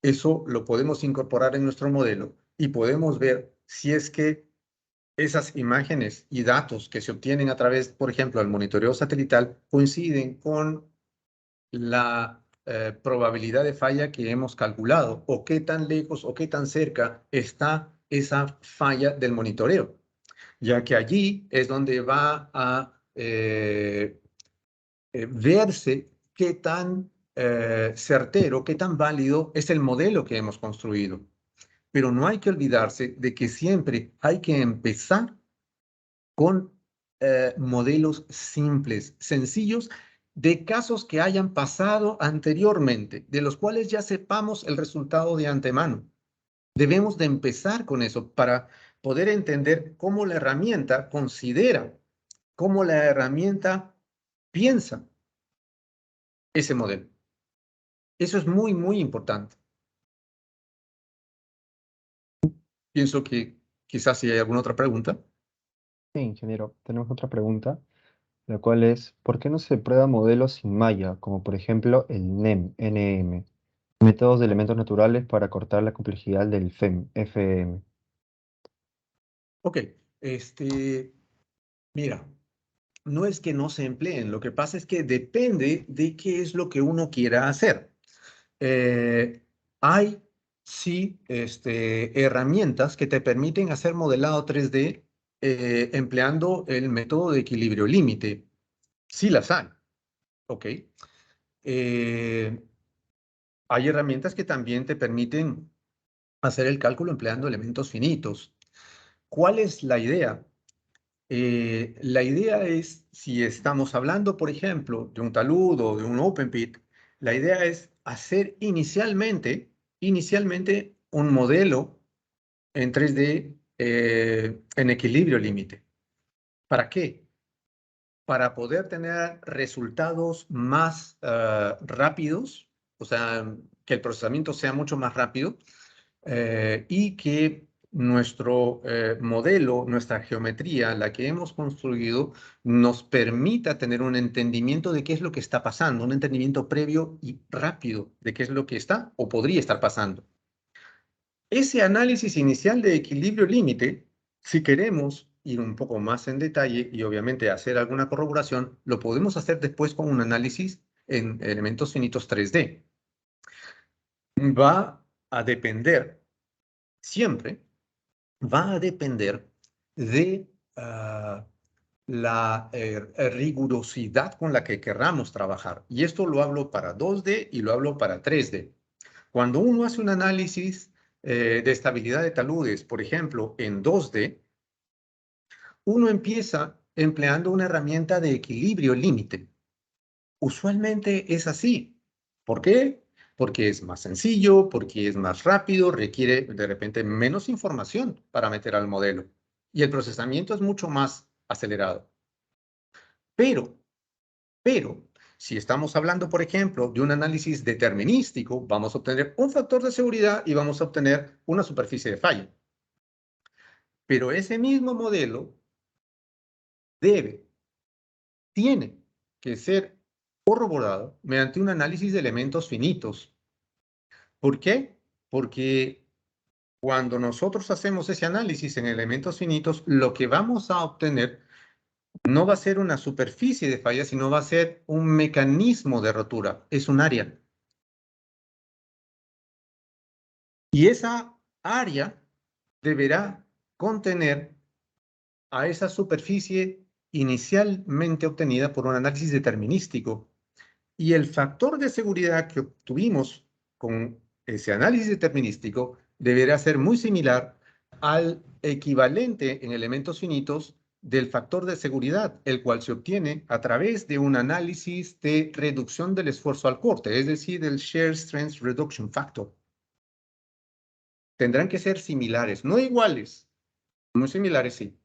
Eso lo podemos incorporar en nuestro modelo y podemos ver si es que esas imágenes y datos que se obtienen a través, por ejemplo, del monitoreo satelital, coinciden con la probabilidad de falla que hemos calculado, o qué tan lejos o qué tan cerca está esa falla del monitoreo, ya que allí es donde va a verse qué tan certero, qué tan válido es el modelo que hemos construido. Pero no hay que olvidarse de que siempre hay que empezar con modelos simples, sencillos, de casos que hayan pasado anteriormente, de los cuales ya sepamos el resultado de antemano. Debemos de empezar con eso para poder entender cómo la herramienta considera, cómo la herramienta piensa ese modelo. Eso es muy, muy importante. Pienso que quizás si hay alguna otra pregunta. Sí, ingeniero. Tenemos otra pregunta, la cual es, ¿por qué no se prueban modelos sin malla, como por ejemplo el NEM, métodos de elementos naturales para cortar la complejidad del FEM? Ok, mira, no es que no se empleen, lo que pasa es que depende de qué es lo que uno quiera hacer. Hay, sí, herramientas que te permiten hacer modelado 3D empleando el método de equilibrio límite. Sí las hay, ¿ok? Hay herramientas que también te permiten hacer el cálculo empleando elementos finitos. ¿Cuál es la idea? La idea es, si estamos hablando, por ejemplo, de un talud o de un open pit, la idea es hacer inicialmente un modelo en 3D en equilibrio límite. ¿Para qué? Para poder tener resultados más rápidos, o sea, que el procesamiento sea mucho más rápido y que nuestro modelo, nuestra geometría, la que hemos construido, nos permita tener un entendimiento de qué es lo que está pasando, un entendimiento previo y rápido de qué es lo que está o podría estar pasando. Ese análisis inicial de equilibrio límite, si queremos ir un poco más en detalle y obviamente hacer alguna corroboración, lo podemos hacer después con un análisis en elementos finitos 3D. Va a depender, siempre, va a depender de la rigurosidad con la que querramos trabajar. Y esto lo hablo para 2D y lo hablo para 3D. Cuando uno hace un análisis de estabilidad de taludes, por ejemplo, en 2D, uno empieza empleando una herramienta de equilibrio límite. Usualmente es así. ¿Por qué? Porque es más sencillo, porque es más rápido, requiere de repente menos información para meter al modelo. Y el procesamiento es mucho más acelerado. Pero, si estamos hablando, por ejemplo, de un análisis determinístico, vamos a obtener un factor de seguridad y vamos a obtener una superficie de falla. Pero ese mismo modelo tiene que ser corroborado mediante un análisis de elementos finitos. ¿Por qué? Porque cuando nosotros hacemos ese análisis en elementos finitos, lo que vamos a obtener no va a ser una superficie de falla, sino va a ser un mecanismo de rotura. Es un área. Y esa área deberá contener a esa superficie inicialmente obtenida por un análisis determinístico. Y el factor de seguridad que obtuvimos con ese análisis determinístico deberá ser muy similar al equivalente en elementos finitos del factor de seguridad, el cual se obtiene a través de un análisis de reducción del esfuerzo al corte, es decir, el Shear Strength Reduction Factor. Tendrán que ser similares, no iguales, muy similares, sí.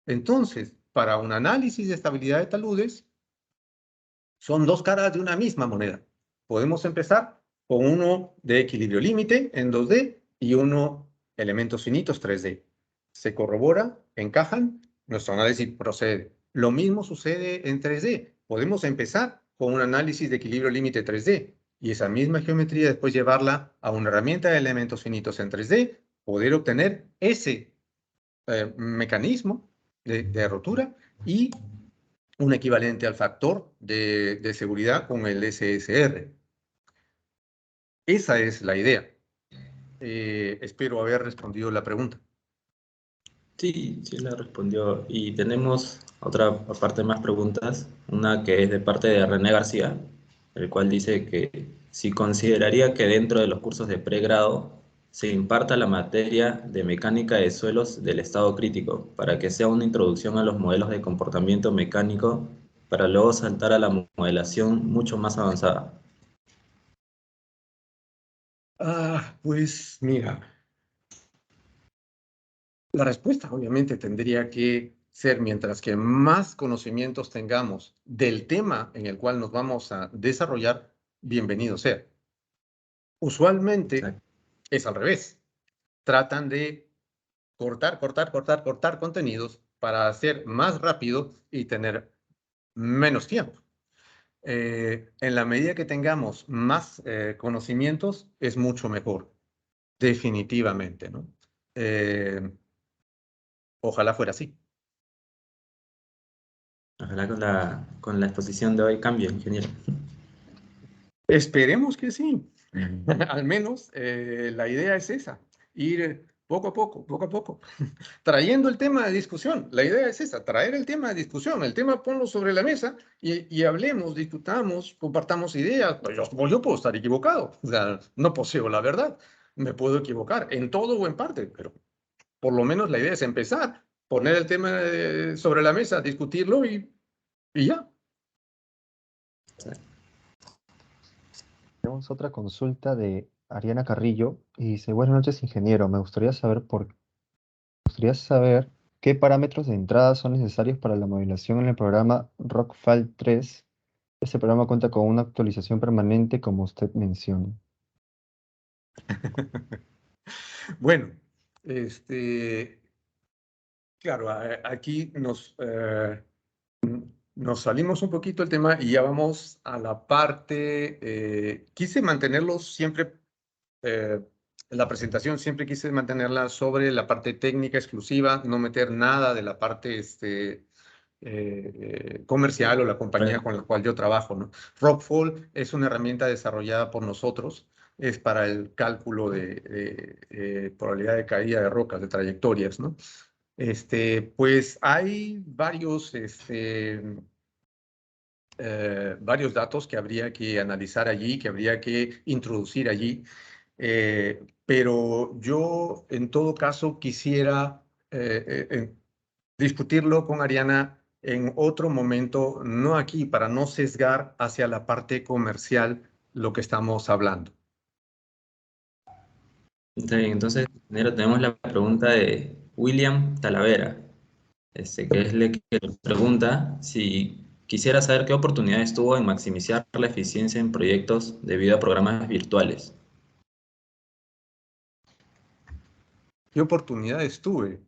Entonces, para un análisis de estabilidad de taludes, son dos caras de una misma moneda. Podemos empezar con uno de equilibrio límite en 2D y uno elementos finitos 3D. Se corrobora, encajan, nuestro análisis procede. Lo mismo sucede en 3D. Podemos empezar con un análisis de equilibrio límite 3D y esa misma geometría después llevarla a una herramienta de elementos finitos en 3D, poder obtener ese mecanismo de rotura y un equivalente al factor de seguridad con el SSR. Esa es la idea. Espero haber respondido la pregunta. Sí, sí la respondió. Y tenemos otra aparte más preguntas, una que es de parte de René García, el cual dice que si consideraría que dentro de los cursos de pregrado se imparta la materia de mecánica de suelos del estado crítico, para que sea una introducción a los modelos de comportamiento mecánico, para luego saltar a la modelación mucho más avanzada. Pues mira, la respuesta obviamente tendría que ser mientras que más conocimientos tengamos del tema en el cual nos vamos a desarrollar, bienvenido sea. Usualmente Exacto. es al revés. Tratan de cortar contenidos para hacer más rápido y tener menos tiempo. En la medida que tengamos más conocimientos, es mucho mejor, definitivamente, ¿no? Ojalá fuera así. Ojalá con la exposición de hoy cambie, ingeniero. Esperemos que sí. Al menos la idea es esa, ir poco a poco, trayendo el tema de discusión. La idea es esa, traer el tema de discusión, el tema ponlo sobre la mesa y hablemos, discutamos, compartamos ideas. Yo puedo estar equivocado, o sea, no poseo la verdad, me puedo equivocar en todo o en parte, pero por lo menos la idea es empezar, poner el tema sobre la mesa, discutirlo y ya. Tenemos otra consulta de Ariana Carrillo y dice, buenas noches, ingeniero. Me gustaría saber qué parámetros de entrada son necesarios para la modelación en el programa Rockfall 3. Este programa cuenta con una actualización permanente, como usted menciona. Bueno. Este, claro, aquí nos salimos un poquito del tema y ya vamos a la parte, quise mantenerlo siempre, la presentación siempre quise mantenerla sobre la parte técnica exclusiva, no meter nada de la parte comercial o la compañía con la cual yo trabajo, ¿no? Rockfall es una herramienta desarrollada por nosotros, es para el cálculo de probabilidad de caída de rocas, de trayectorias, ¿no? Pues hay varios datos que habría que analizar allí, que habría que introducir allí, pero yo en todo caso quisiera discutirlo con Ariana en otro momento, no aquí, para no sesgar hacia la parte comercial lo que estamos hablando. Está bien, entonces, ingeniero, tenemos la pregunta de William Talavera, que es el que nos pregunta si quisiera saber qué oportunidades tuvo en maximizar la eficiencia en proyectos debido a programas virtuales. ¿Qué oportunidades tuve?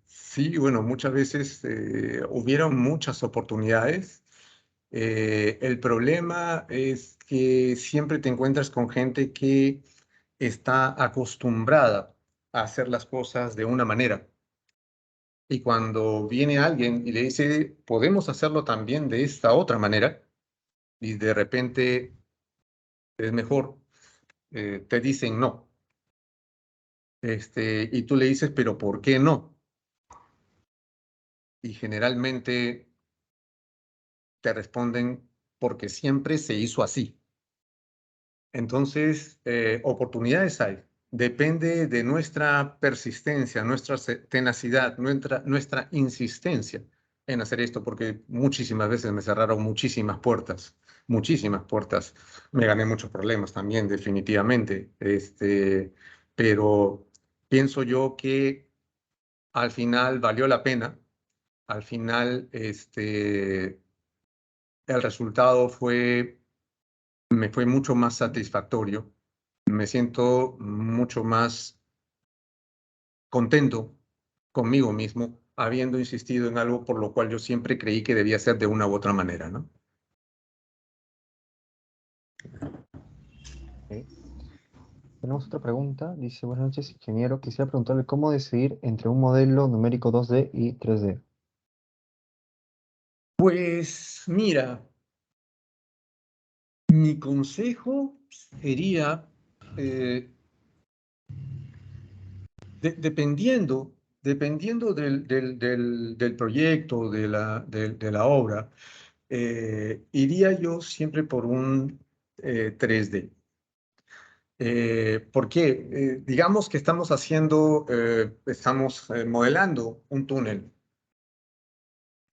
Sí, bueno, muchas veces hubieron muchas oportunidades. El problema es que siempre te encuentras con gente que está acostumbrada a hacer las cosas de una manera. Y cuando viene alguien y le dice, podemos hacerlo también de esta otra manera, y de repente es mejor, te dicen no. Y tú le dices, pero ¿por qué no? Y generalmente te responden, porque siempre se hizo así. Entonces, oportunidades hay. Depende de nuestra persistencia, nuestra tenacidad, nuestra insistencia en hacer esto, porque muchísimas veces me cerraron muchísimas puertas, muchísimas puertas. Me gané muchos problemas también, definitivamente. Pero pienso yo que al final valió la pena. Al final, el resultado me fue mucho más satisfactorio. Me siento mucho más contento conmigo mismo, habiendo insistido en algo por lo cual yo siempre creí que debía ser de una u otra manera, ¿no? Ok. Tenemos otra pregunta. Dice, buenas noches, ingeniero. Quisiera preguntarle cómo decidir entre un modelo numérico 2D y 3D. Pues mira, mi consejo sería, eh, dependiendo del proyecto, de la obra, iría yo siempre por un 3D. ¿Por qué? Digamos que estamos modelando un túnel,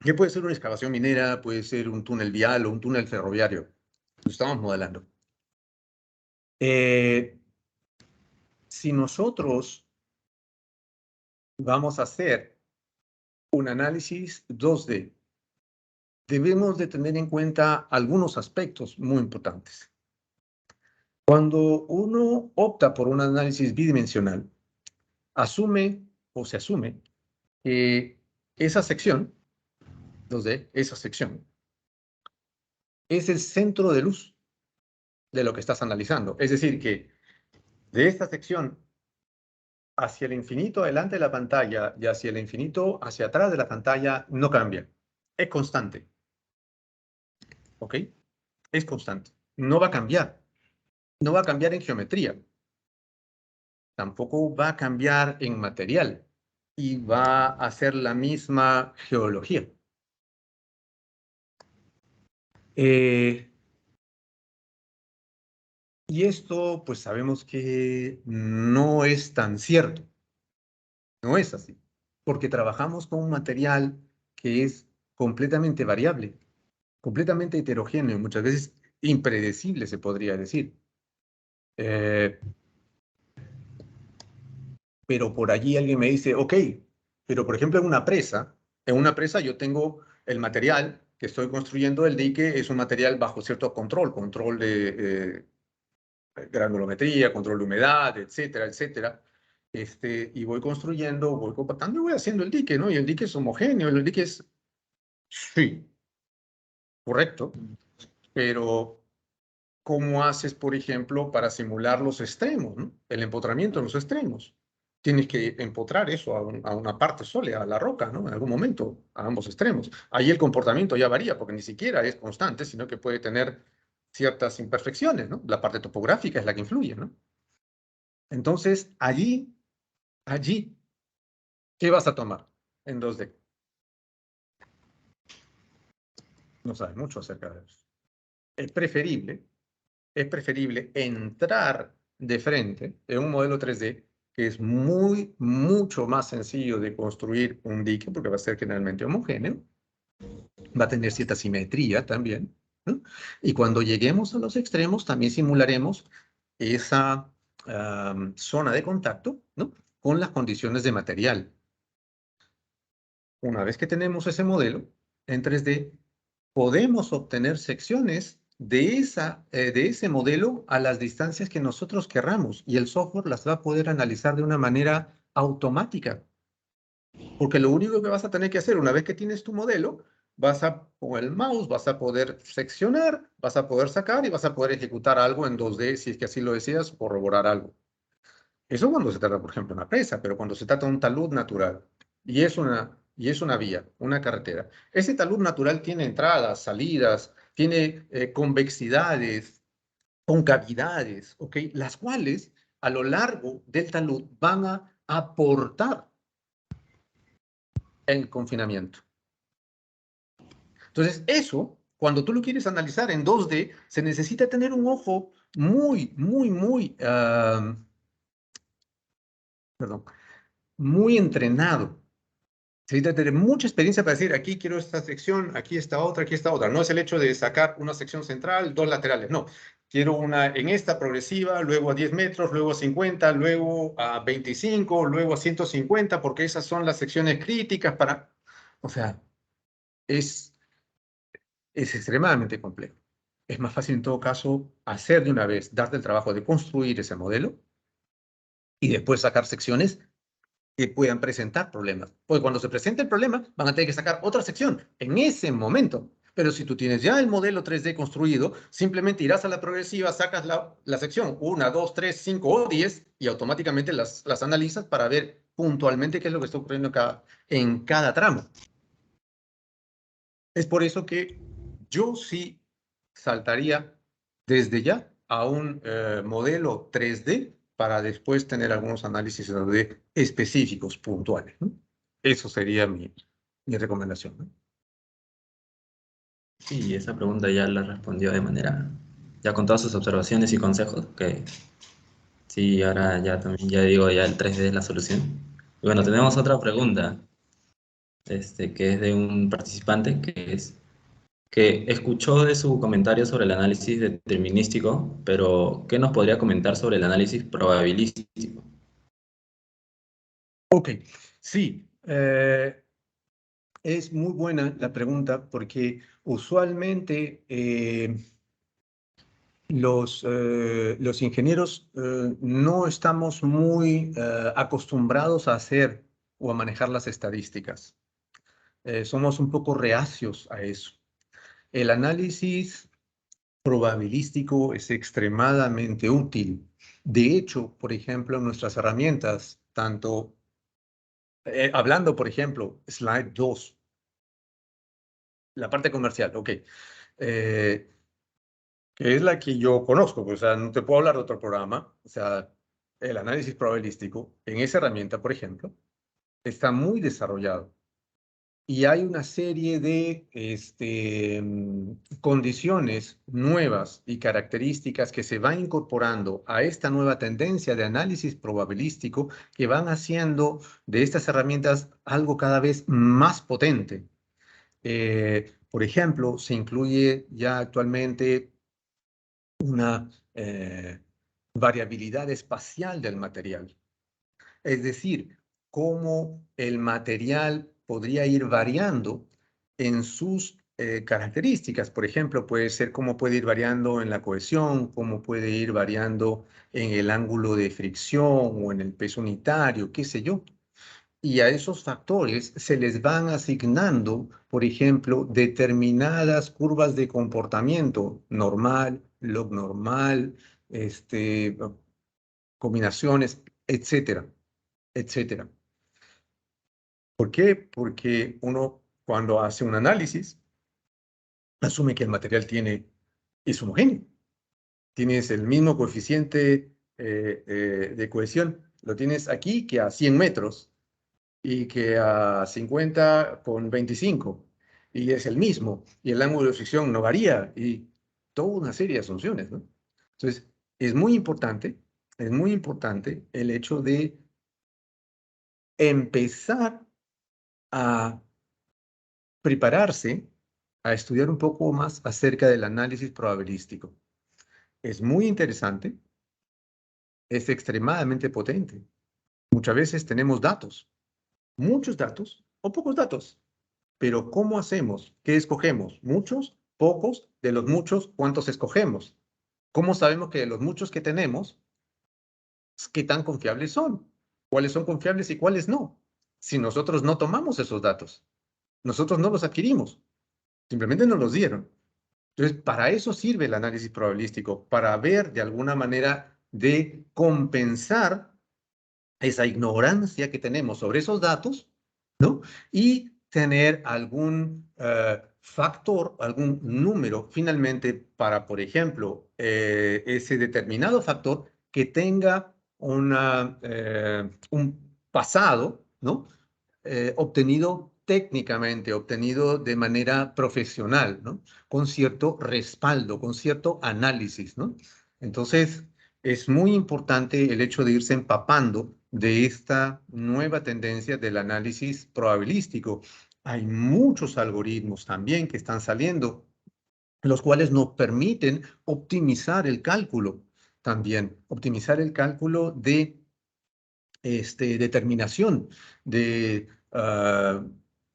que puede ser una excavación minera, puede ser un túnel vial o un túnel ferroviario. Lo estamos modelando. Eh, si nosotros vamos a hacer un análisis 2D, debemos de tener en cuenta algunos aspectos muy importantes. Cuando uno opta por un análisis bidimensional, asume o se asume que esa sección 2D, esa sección, es el centro de luz de lo que estás analizando. Es decir, que de esta sección hacia el infinito adelante de la pantalla y hacia el infinito hacia atrás de la pantalla no cambia. Es constante. ¿Ok? Es constante. No va a cambiar. No va a cambiar en geometría. Tampoco va a cambiar en material. Y va a ser la misma geología. Eh, y esto, pues sabemos que no es tan cierto. No es así, porque trabajamos con un material que es completamente variable, completamente heterogéneo, muchas veces impredecible, se podría decir. Eh, pero por allí alguien me dice, ok, pero por ejemplo en una presa yo tengo el material que estoy construyendo, el dique es un material bajo cierto control granulometría, control de humedad, etcétera, etcétera. Y voy construyendo, voy compactando y voy haciendo el dique, ¿no? Y el dique es homogéneo, el dique es, sí, correcto, pero ¿cómo haces, por ejemplo, para simular los extremos, ¿no? El empotramiento en los extremos? Tienes que empotrar eso a una parte sólida, a la roca, ¿no? En algún momento, a ambos extremos. Ahí el comportamiento ya varía, porque ni siquiera es constante, sino que puede tener ciertas imperfecciones, ¿no? La parte topográfica es la que influye, ¿no? Entonces, allí, ¿qué vas a tomar en 2D? No sabes mucho acerca de eso. Es preferible entrar de frente en un modelo 3D que es mucho más sencillo de construir un dique, porque va a ser generalmente homogéneo, va a tener cierta simetría también, ¿no? Y cuando lleguemos a los extremos, también simularemos esa zona de contacto, ¿no? Con las condiciones de material. Una vez que tenemos ese modelo en 3D, podemos obtener secciones de ese modelo a las distancias que nosotros querramos y el software las va a poder analizar de una manera automática. Porque lo único que vas a tener que hacer una vez que tienes tu modelo, con el mouse vas a poder seccionar, vas a poder sacar y vas a poder ejecutar algo en 2D si es que así lo deseas, corroborar algo. Eso cuando se trata, por ejemplo, de una presa, pero cuando se trata de un talud natural y es una vía, una carretera. Ese talud natural tiene entradas, salidas, tiene convexidades, concavidades, ¿ok? Las cuales a lo largo del talud van a aportar el confinamiento. Entonces, eso, cuando tú lo quieres analizar en 2D, se necesita tener un ojo perdón, muy entrenado. Se necesita tener mucha experiencia para decir, aquí quiero esta sección, aquí esta otra, aquí esta otra. No es el hecho de sacar una sección central, dos laterales, no. Quiero una en esta progresiva, luego a 10 metros, luego a 50, luego a 25, luego a 150, porque esas son las secciones críticas para... O sea, es extremadamente complejo. Es más fácil en todo caso hacer de una vez, darte el trabajo de construir ese modelo y después sacar secciones que puedan presentar problemas. Porque cuando se presente el problema, van a tener que sacar otra sección en ese momento. Pero si tú tienes ya el modelo 3D construido, simplemente irás a la progresiva, sacas la sección 1, 2, 3, 5 o 10 y automáticamente las analizas para ver puntualmente qué es lo que está ocurriendo en cada tramo. Es por eso que yo sí saltaría desde ya a un modelo 3D para después tener algunos análisis 2D específicos, puntuales, ¿no? Eso sería mi recomendación, ¿no? Sí, esa pregunta ya la respondió de manera, ya con todas sus observaciones y consejos, que sí, ahora ya también, ya digo, ya el 3D es la solución. Y bueno, tenemos otra pregunta, que es de un participante, que es que escuchó de su comentario sobre el análisis determinístico, pero ¿qué nos podría comentar sobre el análisis probabilístico? Ok, sí, es muy buena la pregunta porque usualmente los ingenieros no estamos muy acostumbrados a hacer o a manejar las estadísticas. Somos un poco reacios a eso. El análisis probabilístico es extremadamente útil. De hecho, por ejemplo, en nuestras herramientas, tanto hablando, por ejemplo, slide 2, la parte comercial, ok, que es la que yo conozco, pues, o sea, no te puedo hablar de otro programa, o sea, el análisis probabilístico en esa herramienta, por ejemplo, está muy desarrollado. Y hay una serie de condiciones nuevas y características que se van incorporando a esta nueva tendencia de análisis probabilístico que van haciendo de estas herramientas algo cada vez más potente. Por ejemplo, se incluye ya actualmente una variabilidad espacial del material. Es decir, cómo el material podría ir variando en sus características. Por ejemplo, puede ser cómo puede ir variando en la cohesión, cómo puede ir variando en el ángulo de fricción o en el peso unitario, qué sé yo. Y a esos factores se les van asignando, por ejemplo, determinadas curvas de comportamiento, normal, log normal, combinaciones, etcétera, etcétera. ¿Por qué? Porque uno, cuando hace un análisis, asume que el material es homogéneo. Tienes el mismo coeficiente de cohesión. Lo tienes aquí que a 100 metros y que a 50 con 25. Y es el mismo. Y el ángulo de fricción no varía. Y toda una serie de asunciones, ¿no? Entonces, es muy importante el hecho de empezar a prepararse a estudiar un poco más acerca del análisis probabilístico. Es muy interesante, es extremadamente potente. Muchas veces tenemos datos, muchos datos o pocos datos, pero ¿cómo hacemos? ¿Qué escogemos? ¿Muchos? ¿Pocos? De los muchos, ¿cuántos escogemos? ¿Cómo sabemos que de los muchos que tenemos, qué tan confiables son? ¿Cuáles son confiables y cuáles no? Si nosotros no tomamos esos datos, nosotros no los adquirimos, simplemente nos los dieron. Entonces, para eso sirve el análisis probabilístico, para ver de alguna manera de compensar esa ignorancia que tenemos sobre esos datos, ¿no? Y tener algún factor, algún número finalmente para, por ejemplo, ese determinado factor que tenga un pasado, ¿no? Obtenido técnicamente, obtenido de manera profesional, ¿no? Con cierto respaldo, con cierto análisis, ¿no? Entonces, es muy importante el hecho de irse empapando de esta nueva tendencia del análisis probabilístico. Hay muchos algoritmos también que están saliendo, los cuales nos permiten optimizar el cálculo también, optimizar el cálculo de determinación de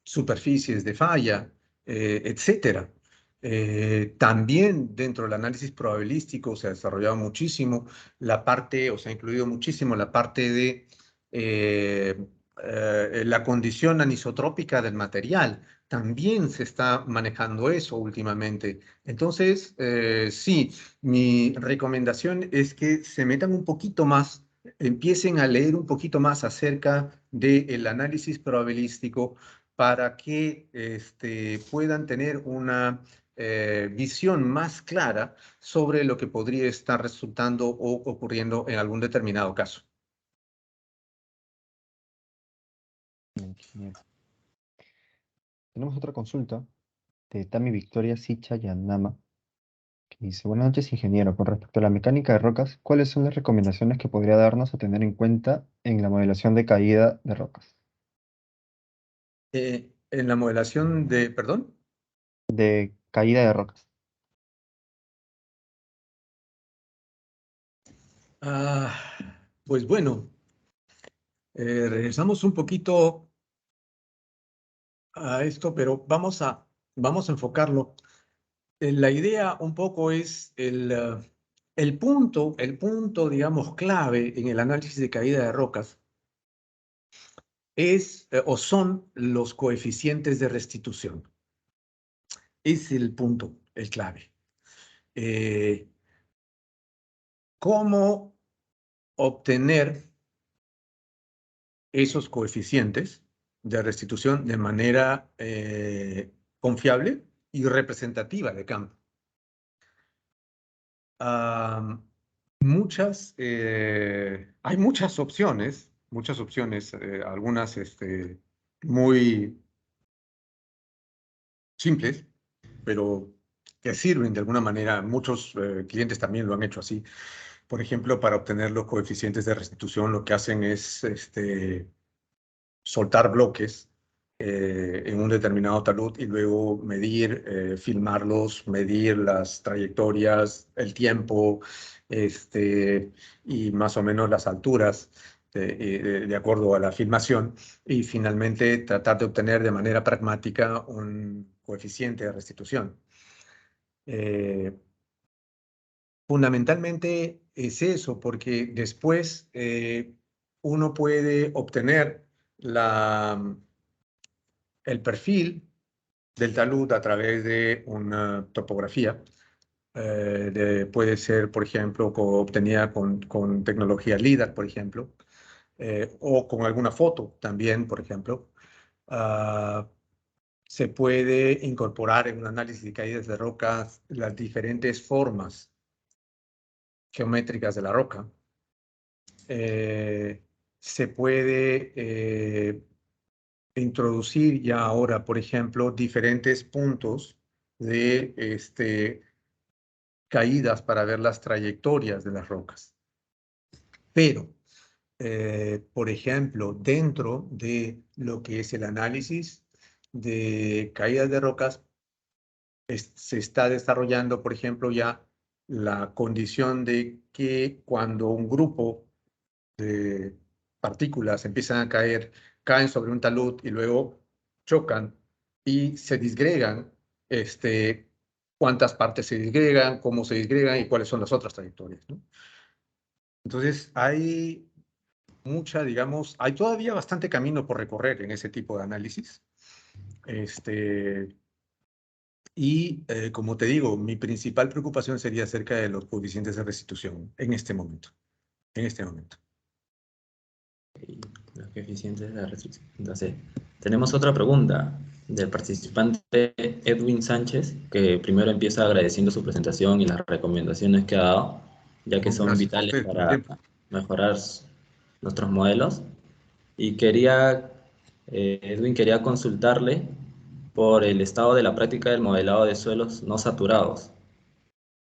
superficies de falla, etcétera. También dentro del análisis probabilístico se ha desarrollado muchísimo la parte, o se ha incluido muchísimo la parte de la condición anisotrópica del material. También se está manejando eso últimamente. Entonces, sí, mi recomendación es que se metan un poquito más, empiecen a leer un poquito más acerca del análisis probabilístico para que puedan tener una visión más clara sobre lo que podría estar resultando o ocurriendo en algún determinado caso. Ingeniero. Tenemos otra consulta de Tami Victoria Sicha Yanama, que dice: buenas noches, ingeniero. Con respecto a la mecánica de rocas, ¿cuáles son las recomendaciones que podría darnos a tener en cuenta en la modelación de caída de rocas? En la modelación de, perdón. De caída de rocas. Ah, pues bueno, regresamos un poquito a esto, pero vamos a enfocarlo. La idea un poco es el punto, digamos, clave en el análisis de caída de rocas es o son los coeficientes de restitución. Es el punto, el clave. ¿Cómo obtener esos coeficientes de restitución de manera confiable y representativa de campo? Hay muchas opciones, algunas muy simples, pero que sirven de alguna manera. Muchos clientes también lo han hecho así. Por ejemplo, para obtener los coeficientes de restitución, lo que hacen es soltar bloques en un determinado talud y luego medir, filmarlos, medir las trayectorias, el tiempo, y más o menos las alturas de acuerdo a la filmación, y finalmente tratar de obtener de manera pragmática coeficiente de restitución. Fundamentalmente es eso, porque después uno puede obtener el perfil del talud a través de una topografía. Puede ser, por ejemplo, obtenida con tecnología LIDAR, por ejemplo, o con alguna foto también, por ejemplo. Se puede incorporar en un análisis de caídas de rocas las diferentes formas geométricas de la roca. Se puede introducir ya ahora, por ejemplo, diferentes puntos de caídas para ver las trayectorias de las rocas. Pero, por ejemplo, dentro de lo que es el análisis de caídas de rocas, se está desarrollando, por ejemplo, ya la condición de que cuando un grupo de partículas empiezan a caer, caen sobre un talud y luego chocan y se disgregan, cuántas partes se disgregan, cómo se disgregan y cuáles son las otras trayectorias, ¿no? Entonces, hay digamos, hay todavía bastante camino por recorrer en ese tipo de análisis. Como te digo, mi principal preocupación sería acerca de los coeficientes de restitución en este momento. En este momento. Los coeficientes de restricción. Entonces, tenemos otra pregunta del participante Edwin Sánchez, que primero empieza agradeciendo su presentación y las recomendaciones que ha dado, ya que son Gracias a vitales ustedes por el para tiempo. mejorar nuestros modelos. Y Edwin quería consultarle por el estado de la práctica del modelado de suelos no saturados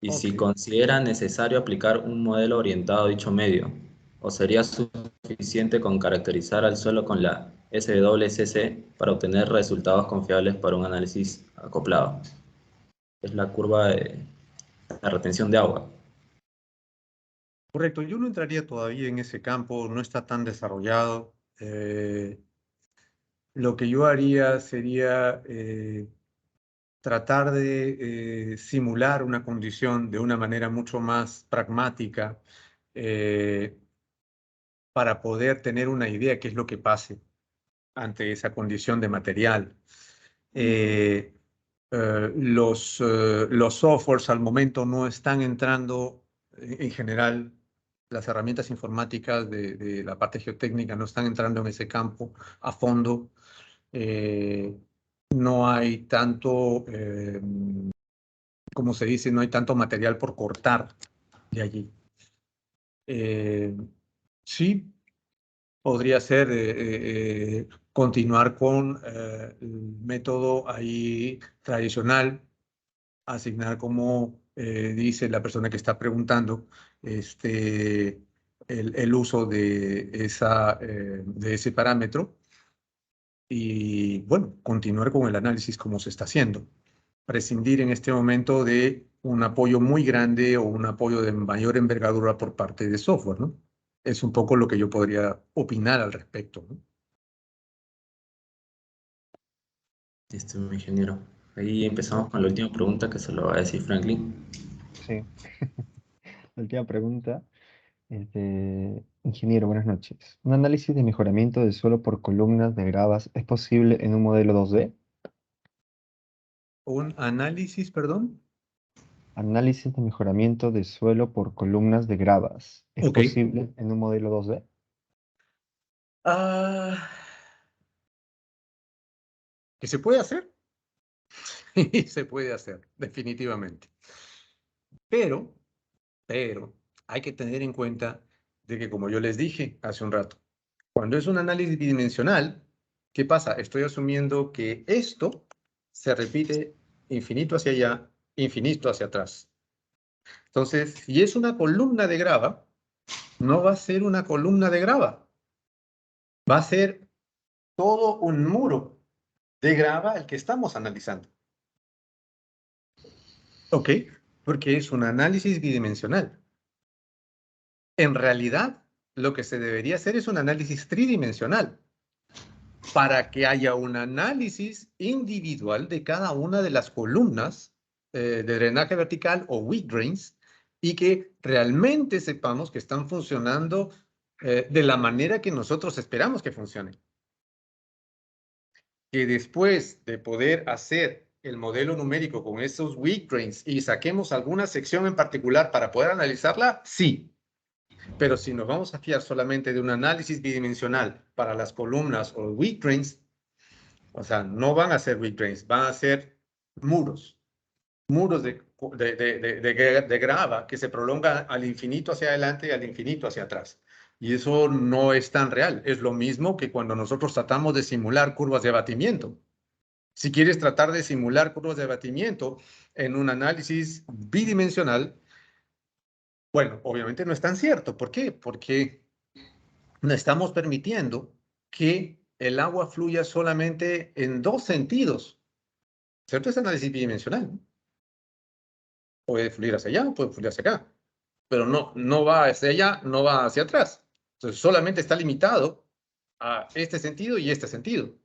y si Ok. considera necesario aplicar un modelo orientado a dicho medio, o sería suficiente con caracterizar al suelo con la SWCC para obtener resultados confiables para un análisis acoplado. Es la curva de la retención de agua. Correcto, yo no entraría todavía en ese campo, no está tan desarrollado. Lo que yo haría sería tratar de simular una condición de una manera mucho más pragmática para poder tener una idea de qué es lo que pase ante esa condición de material. Los softwares al momento no están entrando, en general, las herramientas informáticas de la parte geotécnica no están entrando en ese campo a fondo. No hay tanto, como se dice, no hay tanto material por cortar de allí. Sí, podría ser continuar con el método ahí tradicional, asignar como dice la persona que está preguntando, el uso de ese parámetro y, bueno, continuar con el análisis como se está haciendo. Prescindir en este momento de un apoyo muy grande o un apoyo de mayor envergadura por parte de software, ¿no? Es un poco lo que yo podría opinar al respecto, ¿no? Listo, mi ingeniero. Ahí empezamos con la última pregunta que se lo va a decir Franklin. Sí. La última pregunta. Ingeniero, buenas noches. ¿Un análisis de mejoramiento del suelo por columnas de gravas es posible en un modelo 2D? Un análisis, perdón. Análisis de mejoramiento de suelo por columnas de gravas. ¿Es Ok. posible en un modelo 2D? Ah, ¿qué se puede hacer? Sí, se puede hacer, definitivamente. Pero, pero, hay que tener en cuenta de que, como yo les dije hace un rato, cuando es un análisis bidimensional, ¿qué pasa? Estoy asumiendo que esto se repite infinito hacia allá, infinito hacia atrás. Entonces, si es una columna de grava, no va a ser una columna de grava, va a ser todo un muro de grava el que estamos analizando. ¿Ok? Porque es un análisis bidimensional. En realidad, lo que se debería hacer es un análisis tridimensional para que haya un análisis individual de cada una de las columnas de drenaje vertical o weak drains y que realmente sepamos que están funcionando de la manera que nosotros esperamos que funcionen. Que después de poder hacer el modelo numérico con esos weak drains y saquemos alguna sección en particular para poder analizarla, sí. Pero si nos vamos a fiar solamente de un análisis bidimensional para las columnas o weak drains, o sea, no van a ser weak drains, van a ser muros de grava que se prolongan al infinito hacia adelante y al infinito hacia atrás. Y eso no es tan real. Es lo mismo que cuando nosotros tratamos de simular curvas de abatimiento. Si quieres tratar de simular curvas de abatimiento en un análisis bidimensional, bueno, obviamente no es tan cierto. ¿Por qué? Porque no estamos permitiendo que el agua fluya solamente en dos sentidos. ¿Cierto? Es análisis bidimensional, ¿no? Puede fluir hacia allá, puede fluir hacia acá, pero no va hacia allá, no va hacia atrás. Entonces solamente está limitado a este sentido y este sentido.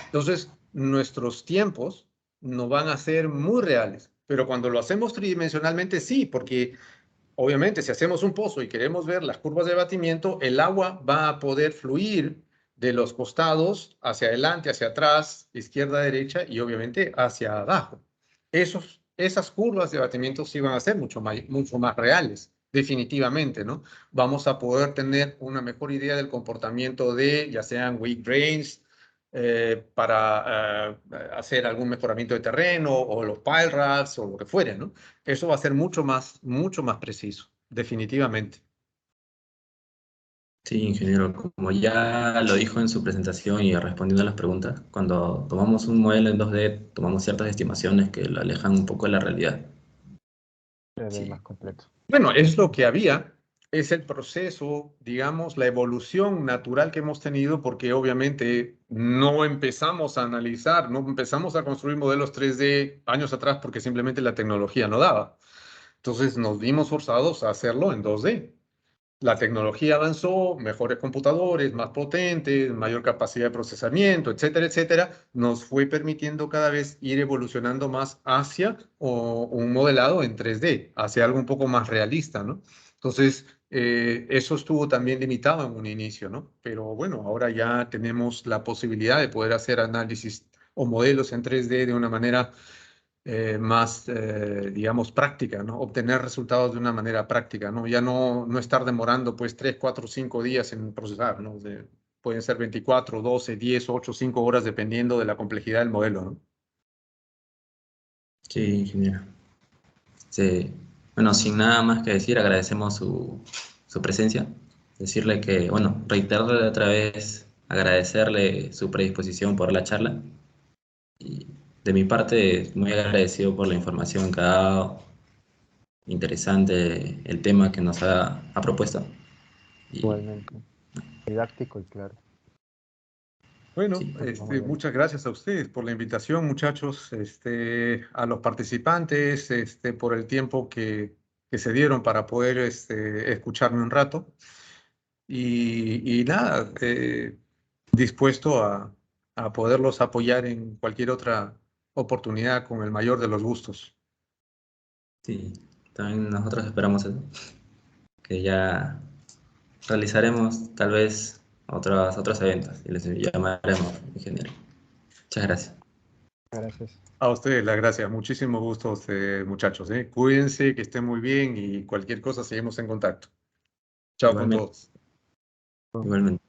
Entonces nuestros tiempos no van a ser muy reales, pero cuando lo hacemos tridimensionalmente sí, porque obviamente si hacemos un pozo y queremos ver las curvas de abatimiento, el agua va a poder fluir de los costados hacia adelante, hacia atrás, izquierda, derecha y obviamente hacia abajo. Esas curvas de abatimiento sí van a ser mucho más reales, definitivamente, ¿no? Vamos a poder tener una mejor idea del comportamiento de, ya sean weak drains, para hacer algún mejoramiento de terreno, o los pile rafts, o lo que fuere, ¿no? Eso va a ser mucho más preciso, definitivamente. Sí, ingeniero, como ya lo dijo en su presentación y respondiendo a las preguntas, cuando tomamos un modelo en 2D, tomamos ciertas estimaciones que lo alejan un poco de la realidad. Es Sí, más completo. Bueno, es lo que había, es el proceso, digamos, la evolución natural que hemos tenido, porque obviamente no empezamos a analizar, no empezamos a construir modelos 3D años atrás porque simplemente la tecnología no daba. Entonces nos vimos forzados a hacerlo en 2D. La tecnología avanzó, mejores computadores, más potentes, mayor capacidad de procesamiento, etcétera, etcétera, nos fue permitiendo cada vez ir evolucionando más hacia un modelado en 3D, hacia algo un poco más realista, ¿no? Entonces, eso estuvo también limitado en un inicio, ¿no? Pero bueno, ahora ya tenemos la posibilidad de poder hacer análisis o modelos en 3D de una manera más, digamos, práctica, ¿no? Obtener resultados de una manera práctica, ¿no? Ya no estar demorando, pues, 3, 4, 5 días en procesar, ¿no? Pueden ser 24, 12, 10, 8, 5 horas, dependiendo de la complejidad del modelo, ¿no? sí, ingeniero. Sí. Bueno, sin nada más que decir, agradecemos su presencia. Decirle que, bueno, reiterarle otra vez, agradecerle su predisposición por la charla. Y de mi parte, muy agradecido por la información que ha dado, interesante el tema que nos ha propuesto. Y Igualmente. Didáctico y claro. Bueno, sí, Muy bien. muchas gracias a ustedes por la invitación, muchachos, a los participantes, por el tiempo que se dieron para poder escucharme un rato. Y nada, dispuesto a poderlos apoyar en cualquier otra oportunidad con el mayor de los gustos. sí, también nosotros esperamos eso, que ya realizaremos tal vez otros eventos y les llamaremos, ingeniero. Muchas gracias. Gracias. A ustedes las gracias, muchísimo gusto, muchachos. Cuídense, que estén muy bien y cualquier cosa seguimos en contacto. Chao con Igualmente, todos. igualmente.